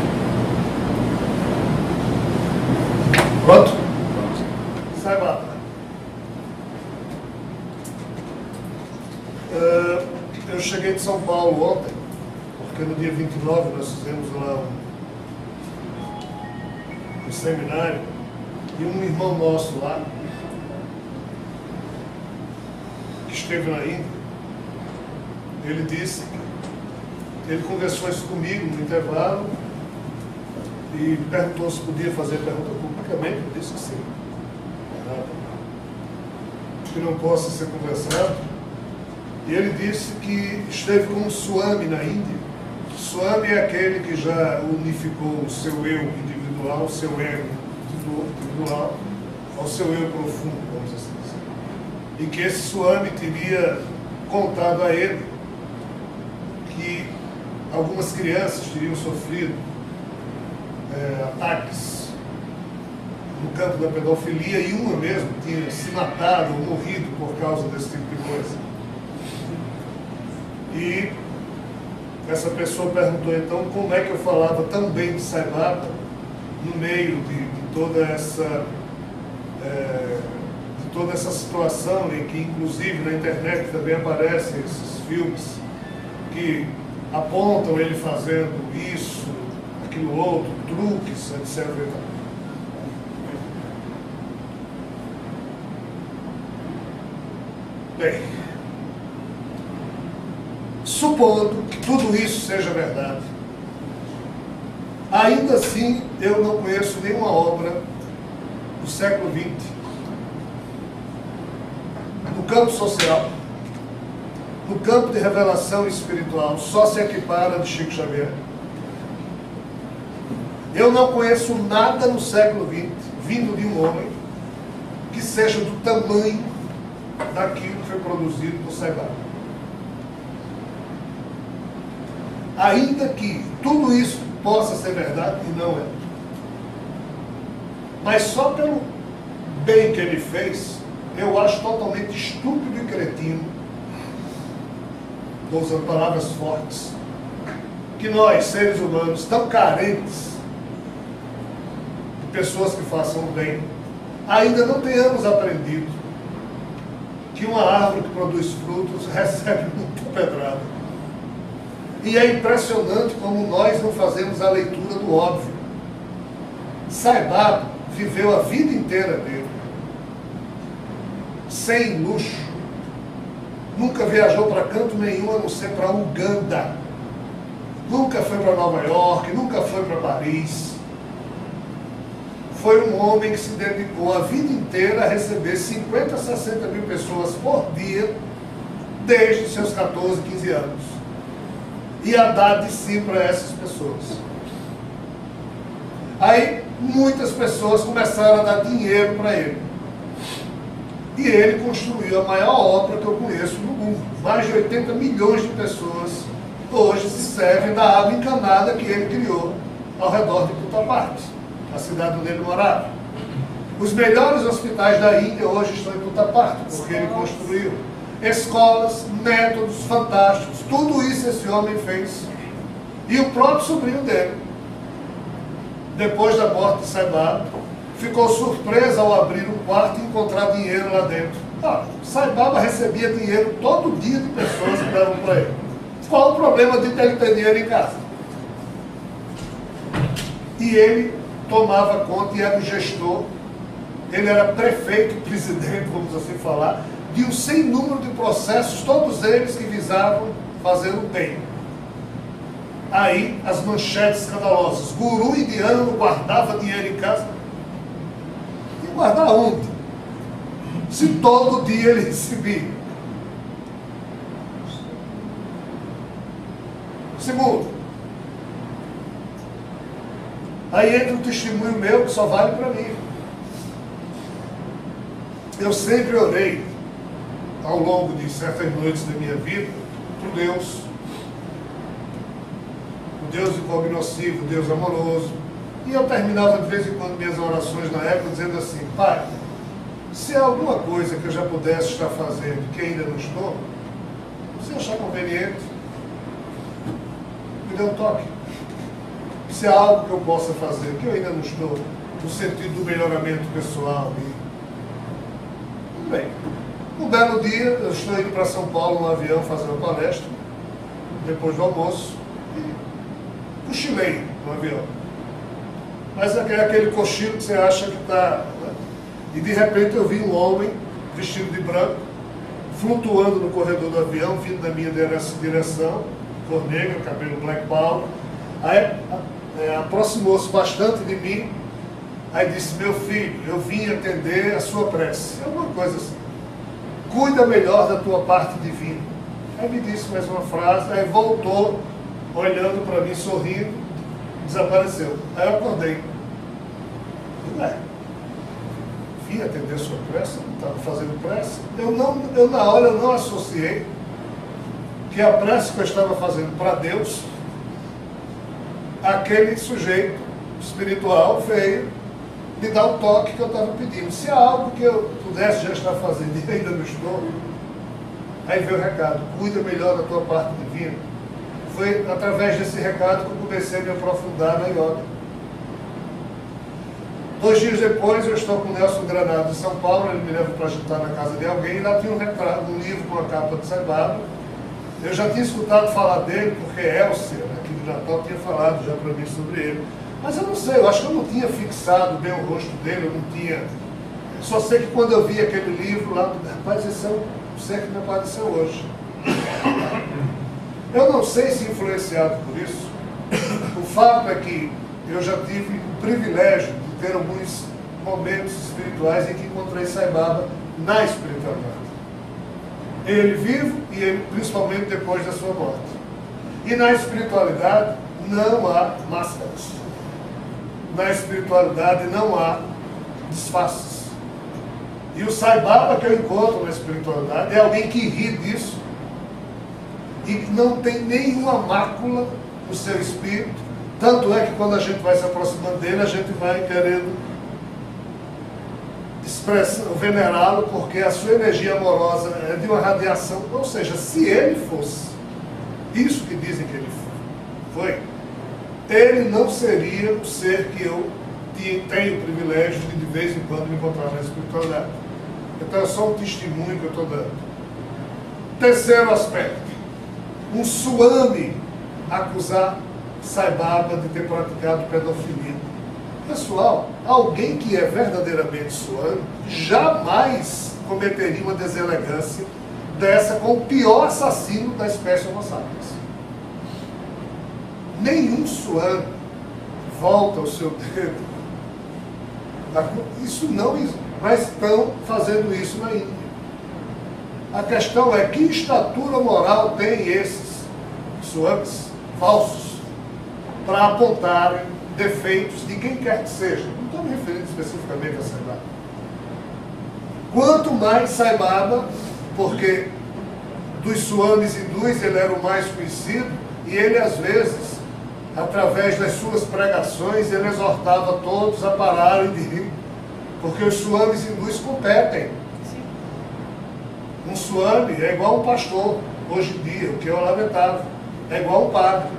Pronto? Sai Baba. Eu cheguei de São Paulo ontem, porque no dia 29 nós fizemos lá um seminário, e um irmão nosso lá, que esteve na Índia, ele disse, ele conversou isso comigo no intervalo, e perguntou se podia fazer pergunta publicamente, eu disse que sim. Que não possa ser conversado. E ele disse que esteve com um Swami na Índia. Swami é aquele que já unificou o seu eu individual, o seu ego individual, ao seu eu profundo, vamos assim dizer. E que esse Swami teria contado a ele que algumas crianças teriam sofrido ataques no campo da pedofilia, e uma mesmo tinha se matado ou morrido por causa desse tipo de coisa. E essa pessoa perguntou então como é que eu falava tão bem de Sai Baba no meio de toda essa situação, em que inclusive na internet também aparecem esses filmes que apontam ele fazendo isso, aquilo outro, truques, etc. Bem, supondo que tudo isso seja verdade, ainda assim eu não conheço nenhuma obra do século XX, no campo social, no campo de revelação espiritual, só se equipara de Chico Xavier. Eu não conheço nada no século XX, vindo de um homem, que seja do tamanho daquilo que foi produzido por Sai Baba. Ainda que tudo isso possa ser verdade, e não é. Mas só pelo bem que ele fez, eu acho totalmente estúpido e cretino, estou usando palavras fortes, que nós, seres humanos, tão carentes de pessoas que façam o bem, ainda não tenhamos aprendido que uma árvore que produz frutos recebe muita pedrada. E é impressionante como nós não fazemos a leitura do óbvio. Sai Baba viveu a vida inteira dele sem luxo, nunca viajou para canto nenhum a não ser para Uganda, nunca foi para Nova York, nunca foi para Paris. Foi um homem que se dedicou a vida inteira a receber 50, 60 mil pessoas por dia, desde seus 14, 15 anos. E a dar de si para essas pessoas. Aí, muitas pessoas começaram a dar dinheiro para ele. E ele construiu a maior obra que eu conheço no mundo. Mais de 80 milhões de pessoas hoje se servem da água encanada que ele criou ao redor de Puttaparthi, a cidade onde ele morava. Os melhores hospitais da Índia hoje estão em Puttaparthi, porque ele construiu escolas, métodos fantásticos. Tudo isso esse homem fez. E o próprio sobrinho dele, depois da morte de Saibaba, ficou surpreso ao abrir um quarto e encontrar dinheiro lá dentro. Saibaba recebia dinheiro todo dia de pessoas que davam para ele. Qual o problema de ele ter dinheiro em casa? E ele tomava conta e era o gestor, ele era prefeito, presidente, vamos assim falar, de um sem número de processos, todos eles que visavam fazer o bem. Aí as manchetes escandalosas: guru indiano guardava dinheiro em casa. E guardar onde? Se todo dia ele recebia. Segundo, aí entra um testemunho meu que só vale para mim. Eu sempre orei, ao longo de certas noites da minha vida, por Deus, o Deus incognoscível, o Deus amoroso. E eu terminava de vez em quando minhas orações na época dizendo assim: Pai, se há alguma coisa que eu já pudesse estar fazendo que ainda não estou, se achar conveniente, me dê um toque. Se há algo que eu possa fazer que eu ainda não estou, no sentido do melhoramento pessoal. Tudo bem. Um belo dia, eu estou indo para São Paulo no avião fazer uma palestra, depois do almoço, e cochilei no avião. Mas é aquele cochilo que você acha que está... Né? E de repente eu vi um homem vestido de branco, flutuando no corredor do avião, vindo da minha direção, cor negra, cabelo black power. Aí aproximou-se bastante de mim, aí disse: meu filho, eu vim atender a sua prece. Alguma coisa assim. Cuida melhor da tua parte divina. Aí me disse mais uma frase, aí voltou, olhando para mim, sorrindo, desapareceu. Aí eu acordei. Vim atender a sua prece, não estava fazendo prece. Eu na hora eu não associei que a prece que eu estava fazendo para Deus, aquele sujeito espiritual veio me dar o toque que eu estava pedindo. Se há algo que eu pudesse já estar fazendo e ainda não estou, aí veio o recado: cuida melhor da tua parte divina. Foi através desse recado que eu comecei a me aprofundar na yoga. 2 dias depois eu estou com o Nelson Granado de São Paulo, ele me leva para jantar na casa de alguém, e lá tinha um livro com a capa de Saibaba. Eu já tinha escutado falar dele, porque Elcia, aqui de Natal, tinha falado já para mim sobre ele. Mas eu não sei, eu acho que eu não tinha fixado bem o rosto dele, eu não tinha... Só sei que quando eu vi aquele livro lá, rapaz, esse é um ser que me apareceu hoje. Eu não sei se influenciado por isso, o fato é que eu já tive o privilégio de ter alguns momentos espirituais em que encontrei Saibaba na espiritualidade. Ele vivo e ele principalmente depois da sua morte. E na espiritualidade não há máscaras. Na espiritualidade não há disfarces. E o Saibaba que eu encontro na espiritualidade é alguém que ri disso e não tem nenhuma mácula no seu espírito. Tanto é que quando a gente vai se aproximando dele, a gente vai querendo venerá-lo, porque a sua energia amorosa é de uma radiação. Ou seja, se ele fosse isso que dizem que ele foi, ele não seria o ser que eu tenho o privilégio de vez em quando me encontrar na espiritualidade. Então é só um testemunho que eu estou dando. Terceiro aspecto: um Swami acusar Saibaba de ter praticado pedofilia. Pessoal, alguém que é verdadeiramente Swami jamais cometeria uma deselegância dessa com o pior assassino da espécie Homo sapiens. Nenhum Swami volta o seu dedo. Isso não, mas estão fazendo isso na Índia. A questão é: que estatura moral tem esses Swamis falsos para apontarem defeitos de quem quer que seja? Não estou me referindo especificamente a Saibaba. Quanto mais Saibaba, porque dos Swamis hindus ele era o mais conhecido, e ele às vezes, através das suas pregações, ele exortava todos a pararem de rir, porque os Swamis hindus competem. Um Swami é igual um pastor, hoje em dia, o que é lamentável. É igual um padre.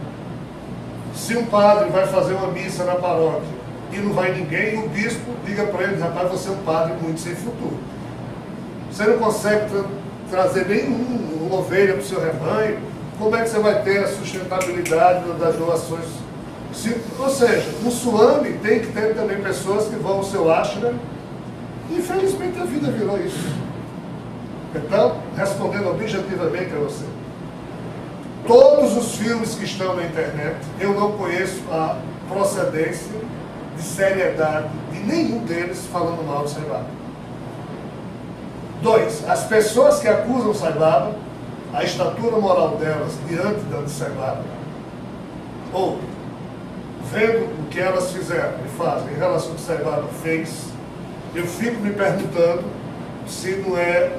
Se um padre vai fazer uma missa na paróquia e não vai ninguém, o bispo liga para ele: rapaz, você é um padre muito sem futuro. Você não consegue trazer nenhuma ovelha para o seu rebanho. Como é que você vai ter a sustentabilidade das doações? Ou seja, no Suame tem que ter também pessoas que vão ao seu ashram. Infelizmente a vida virou isso. Então, respondendo objetivamente a você, todos os filmes que estão na internet, eu não conheço a procedência de seriedade de nenhum deles falando mal de Sai Baba. 2. As pessoas que acusam Sai Baba, a estatura moral delas diante da de Sai Baba, ou vendo o que elas fizeram e fazem em relação ao que Sai Baba fez, eu fico me perguntando se não é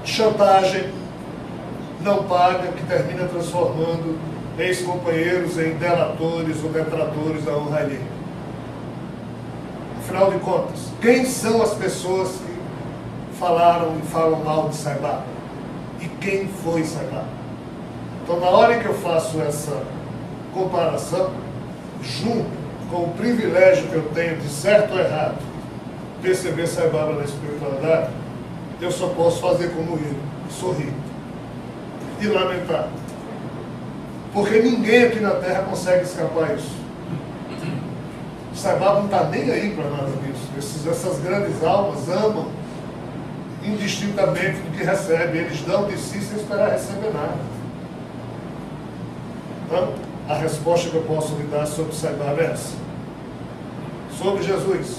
chantagem não paga que termina transformando ex-companheiros em delatores ou detratores da honra alheia. Afinal de contas, quem são as pessoas que falaram e falam mal de Sai Baba? E quem foi Sai Baba? Então, na hora que eu faço essa comparação, junto com o privilégio que eu tenho de certo ou errado perceber Sai Baba na espiritualidade, eu só posso fazer como ele, sorrir e lamentar, porque ninguém aqui na Terra consegue escapar disso. Sai Baba não está nem aí para nada disso. Essas grandes almas amam indistintamente do que recebem, eles dão de si sem esperar receber nada. Então, a resposta que eu posso lhe dar sobre Sai Baba é essa. Sobre Jesus,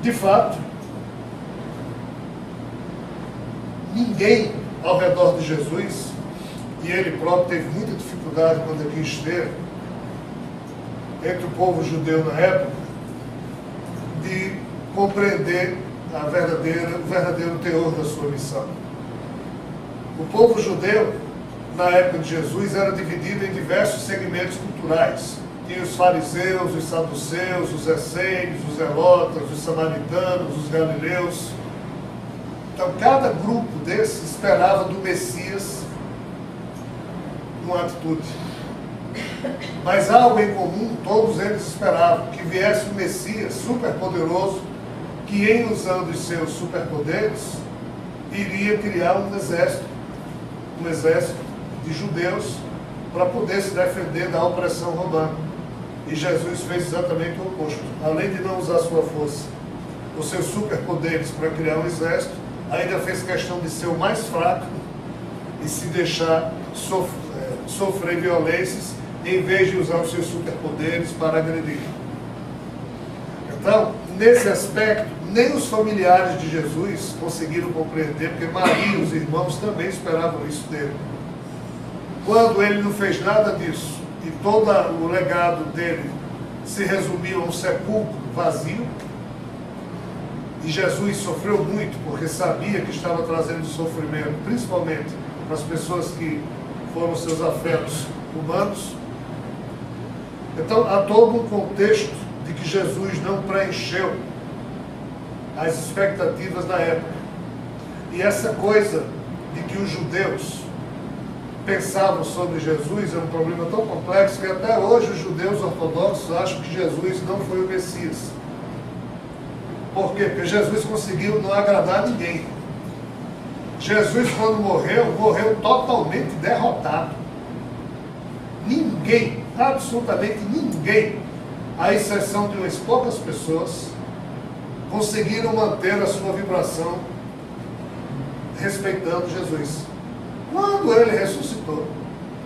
de fato, ninguém ao redor de Jesus, e ele próprio teve muita dificuldade quando aqui esteve, entre o povo judeu na época, de compreender o verdadeiro teor da sua missão. O povo judeu, na época de Jesus, era dividido em diversos segmentos culturais. Tinha os fariseus, os saduceus, os essênios, os zelotas, os samaritanos, os galileus. Então, cada grupo desses esperava do Messias uma atitude. Mas algo em comum, todos eles esperavam que viesse um Messias superpoderoso, que em usando os seus superpoderes, iria criar um exército de judeus para poder se defender da opressão romana. E Jesus fez exatamente o oposto. Além de não usar sua força, os seus superpoderes para criar um exército, ainda fez questão de ser o mais fraco e se deixar sofrer violências, em vez de usar os seus superpoderes para agredir. Então, nesse aspecto, nem os familiares de Jesus conseguiram compreender, porque Maria e os irmãos também esperavam isso dele. Quando ele não fez nada disso, e todo o legado dele se resumiu a um sepulcro vazio, e Jesus sofreu muito, porque sabia que estava trazendo sofrimento, principalmente para as pessoas que foram seus afetos humanos. Então, há todo um contexto de que Jesus não preencheu as expectativas da época. E essa coisa de que os judeus pensavam sobre Jesus é um problema tão complexo que até hoje os judeus ortodoxos acham que Jesus não foi o Messias. Por quê? Porque Jesus conseguiu não agradar ninguém. Jesus, quando morreu totalmente derrotado. Ninguém, absolutamente ninguém, à exceção de umas poucas pessoas, conseguiram manter a sua vibração respeitando Jesus. Quando ele ressuscitou,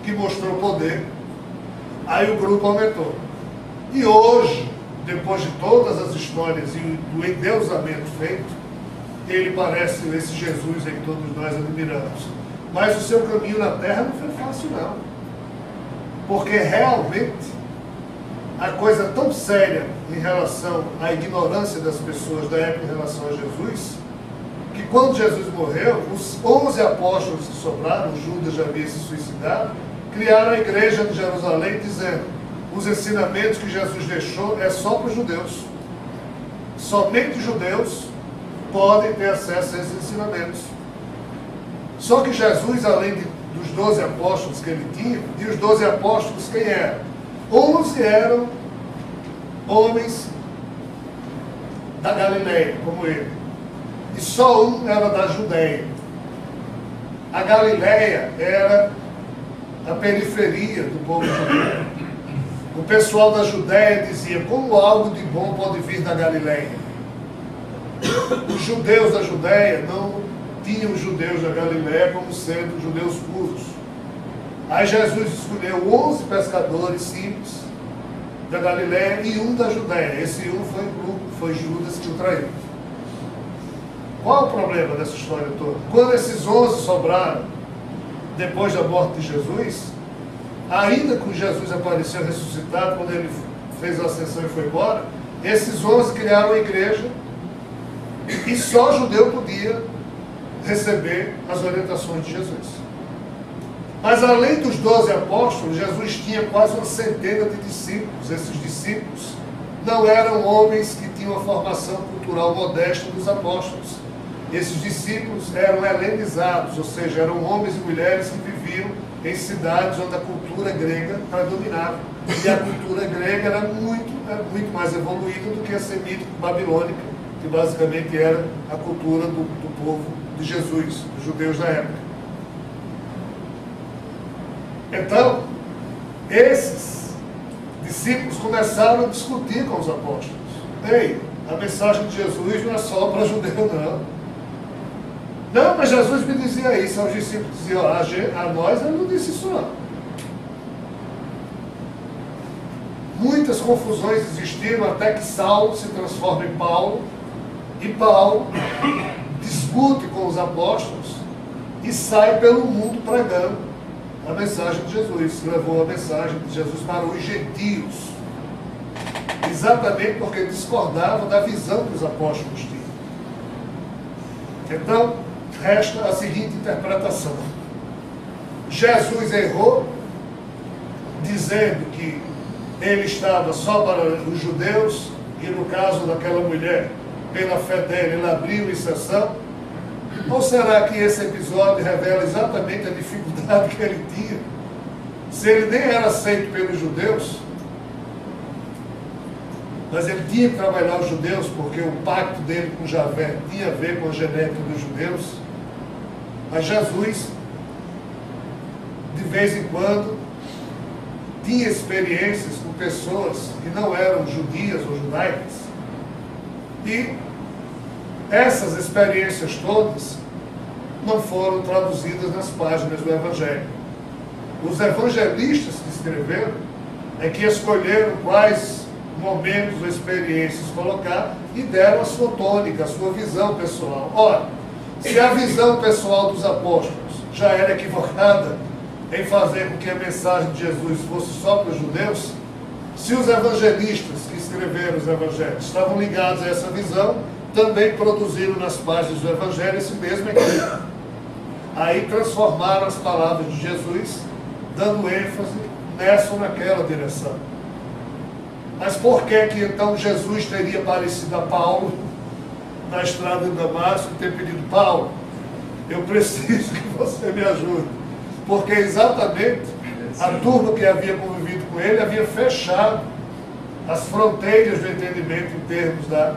que mostrou poder, aí o grupo aumentou. E hoje, depois de todas as histórias e do endeusamento feito, ele parece esse Jesus em que todos nós admiramos. Mas o seu caminho na terra não foi fácil, não. Porque realmente a coisa é tão séria em relação à ignorância das pessoas da época em relação a Jesus, que quando Jesus morreu, os 11 apóstolos que sobraram, Judas já havia se suicidado, criaram a igreja de Jerusalém dizendo: os ensinamentos que Jesus deixou é só para os judeus. Somente os judeus podem ter acesso a esses ensinamentos. Só que Jesus, além de dos 12 apóstolos que ele tinha, e os 12 apóstolos quem eram? 11 eram homens da Galileia, como ele. E só um era da Judéia. A Galileia era a periferia do povo judeu. O pessoal da Judéia dizia, como algo de bom pode vir da Galileia? Os judeus da Judéia não tinham os judeus da Galileia como sendo judeus puros. Aí Jesus escolheu 11 pescadores simples da Galileia e um da Judéia. Esse um foi Judas que o traiu. Qual o problema dessa história toda? Quando esses 11 sobraram, depois da morte de Jesus, ainda que Jesus apareceu ressuscitado, quando ele fez a ascensão e foi embora, esses 11 criaram a igreja e só judeu podia receber as orientações de Jesus. Mas além dos 12 apóstolos, Jesus tinha quase uma centena de discípulos. Esses discípulos não eram homens que tinham a formação cultural modesta dos apóstolos. Esses discípulos eram helenizados, ou seja, eram homens e mulheres que viviam em cidades onde a cultura grega predominava. E a cultura grega era muito mais evoluída do que a semítico-babilônica, que basicamente era a cultura do povo de Jesus, dos judeus da época. Então, esses discípulos começaram a discutir com os apóstolos. Ei, a mensagem de Jesus não é só para judeu, não. Não, mas Jesus me dizia isso. Os discípulos diziam, a nós ele não disse isso não. Muitas confusões existiram até que Saulo se transforma em Paulo. E Paulo discute com os apóstolos e sai pelo mundo pregando a mensagem de Jesus. Levou a mensagem de Jesus para os gentios. Exatamente porque discordava da visão que os apóstolos tinham. Então, resta a seguinte interpretação. Jesus errou, dizendo que ele estava só para os judeus, e no caso daquela mulher, pela fé dele, ele abriu exceção? Ou será que esse episódio revela exatamente a dificuldade que ele tinha? Se ele nem era aceito pelos judeus, mas ele tinha que trabalhar os judeus, porque o pacto dele com Javé tinha a ver com a genética dos judeus. Mas Jesus, de vez em quando, tinha experiências com pessoas que não eram judias ou judaicas. E essas experiências todas não foram traduzidas nas páginas do Evangelho. Os evangelistas que escreveram é que escolheram quais momentos ou experiências colocar e deram a sua tônica, a sua visão pessoal. Ora, se a visão pessoal dos apóstolos já era equivocada em fazer com que a mensagem de Jesus fosse só para os judeus, se os evangelistas que escreveram os evangelhos estavam ligados a essa visão, também produziram nas páginas do evangelho esse mesmo equívoco. Aí transformaram as palavras de Jesus, dando ênfase nessa ou naquela direção. Mas por que então Jesus teria aparecido a Paulo na estrada de Damasco e ter pedido, Paulo, eu preciso que você me ajude? Porque exatamente a turma que havia convivido com ele havia fechado as fronteiras do entendimento em termos da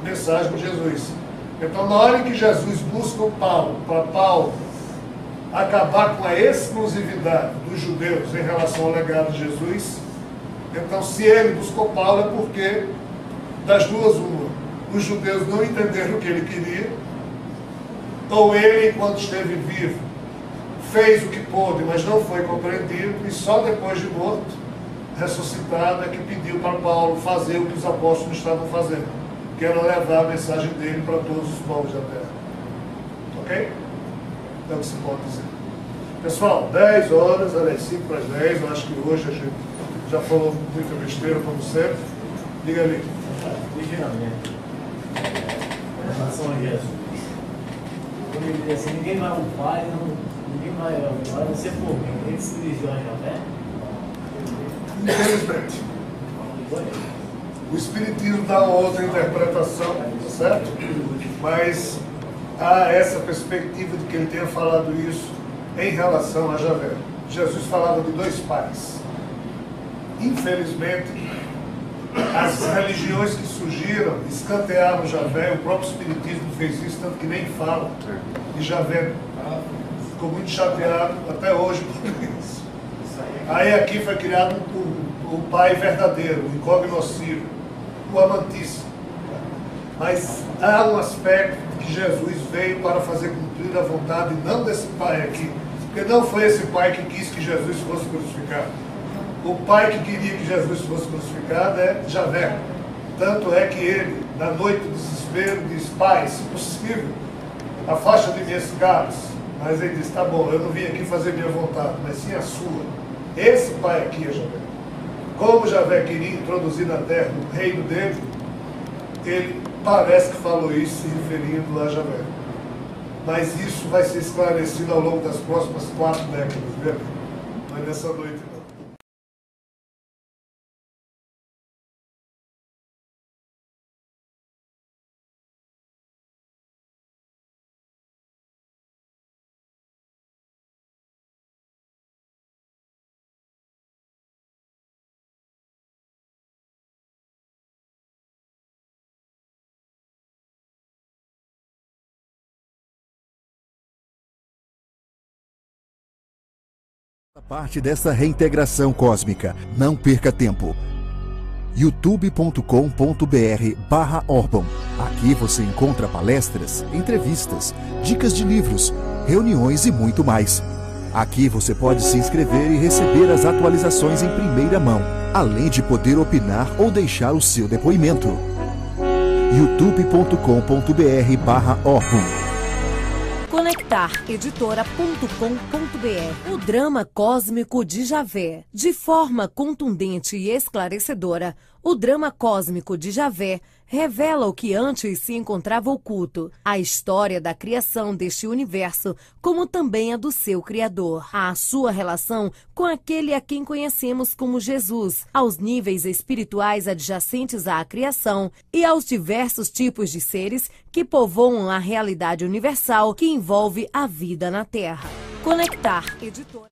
mensagem de Jesus. Então, na hora em que Jesus busca o Paulo, para Paulo acabar com a exclusividade dos judeus em relação ao legado de Jesus, então, se ele buscou Paulo é porque, das duas, uma, os judeus não entenderam o que ele queria, ou ele, enquanto esteve vivo, fez o que pôde, mas não foi compreendido, e só depois de morto, ressuscitado, é que pediu para Paulo fazer o que os apóstolos estavam fazendo, que era levar a mensagem dele para todos os povos da terra. Ok? É o que se pode dizer. Pessoal, 10 horas, aliás, 5 para as 10, eu acho que hoje a gente já falou muita besteira, como sempre. Diga ali. Ligeiramente. Em relação a Jesus. Quando ele diz assim, ninguém vai ao Pai, ninguém vai ao Pai, você por mim. Ele se dirigiu a Javé? Infelizmente. O Espiritismo dá uma outra interpretação, certo? Mas há essa perspectiva de que ele tenha falado isso em relação a Javé. Jesus falava de dois pais. Infelizmente, as religiões que surgiram escantearam Javé, o próprio Espiritismo fez isso, tanto que nem fala. E Javé ficou muito chateado até hoje por isso. Aí aqui foi criado o pai verdadeiro, o incognoscível, o amantíssimo. Mas há um aspecto que Jesus veio para fazer cumprir a vontade, não desse pai aqui, porque não foi esse pai que quis que Jesus fosse crucificado. O pai que queria que Jesus fosse crucificado é Javé. Tanto é que ele, na noite do desespero, diz: Pai, se possível, afasta de mim esse cálice. Mas ele diz: tá bom, eu não vim aqui fazer minha vontade, mas sim a sua. Esse pai aqui é Javé. Como Javé queria introduzir na terra o reino dele, ele parece que falou isso se referindo a Javé. Mas isso vai ser esclarecido ao longo das próximas 4 décadas, viu? Não é nessa noite, não. Parte dessa reintegração cósmica. Não perca tempo. youtube.com.br/Orban. Aqui você encontra palestras, entrevistas, dicas de livros, reuniões e muito mais. Aqui você pode se inscrever e receber as atualizações em primeira mão, além de poder opinar ou deixar o seu depoimento. youtube.com.br/Orban. Conectareditora.com.br. O drama cósmico de Javé. De forma contundente e esclarecedora, o drama cósmico de Javé revela o que antes se encontrava oculto, a história da criação deste universo, como também a do seu Criador, a sua relação com aquele a quem conhecemos como Jesus, aos níveis espirituais adjacentes à criação e aos diversos tipos de seres que povoam a realidade universal que envolve a vida na Terra. Conectar Editora.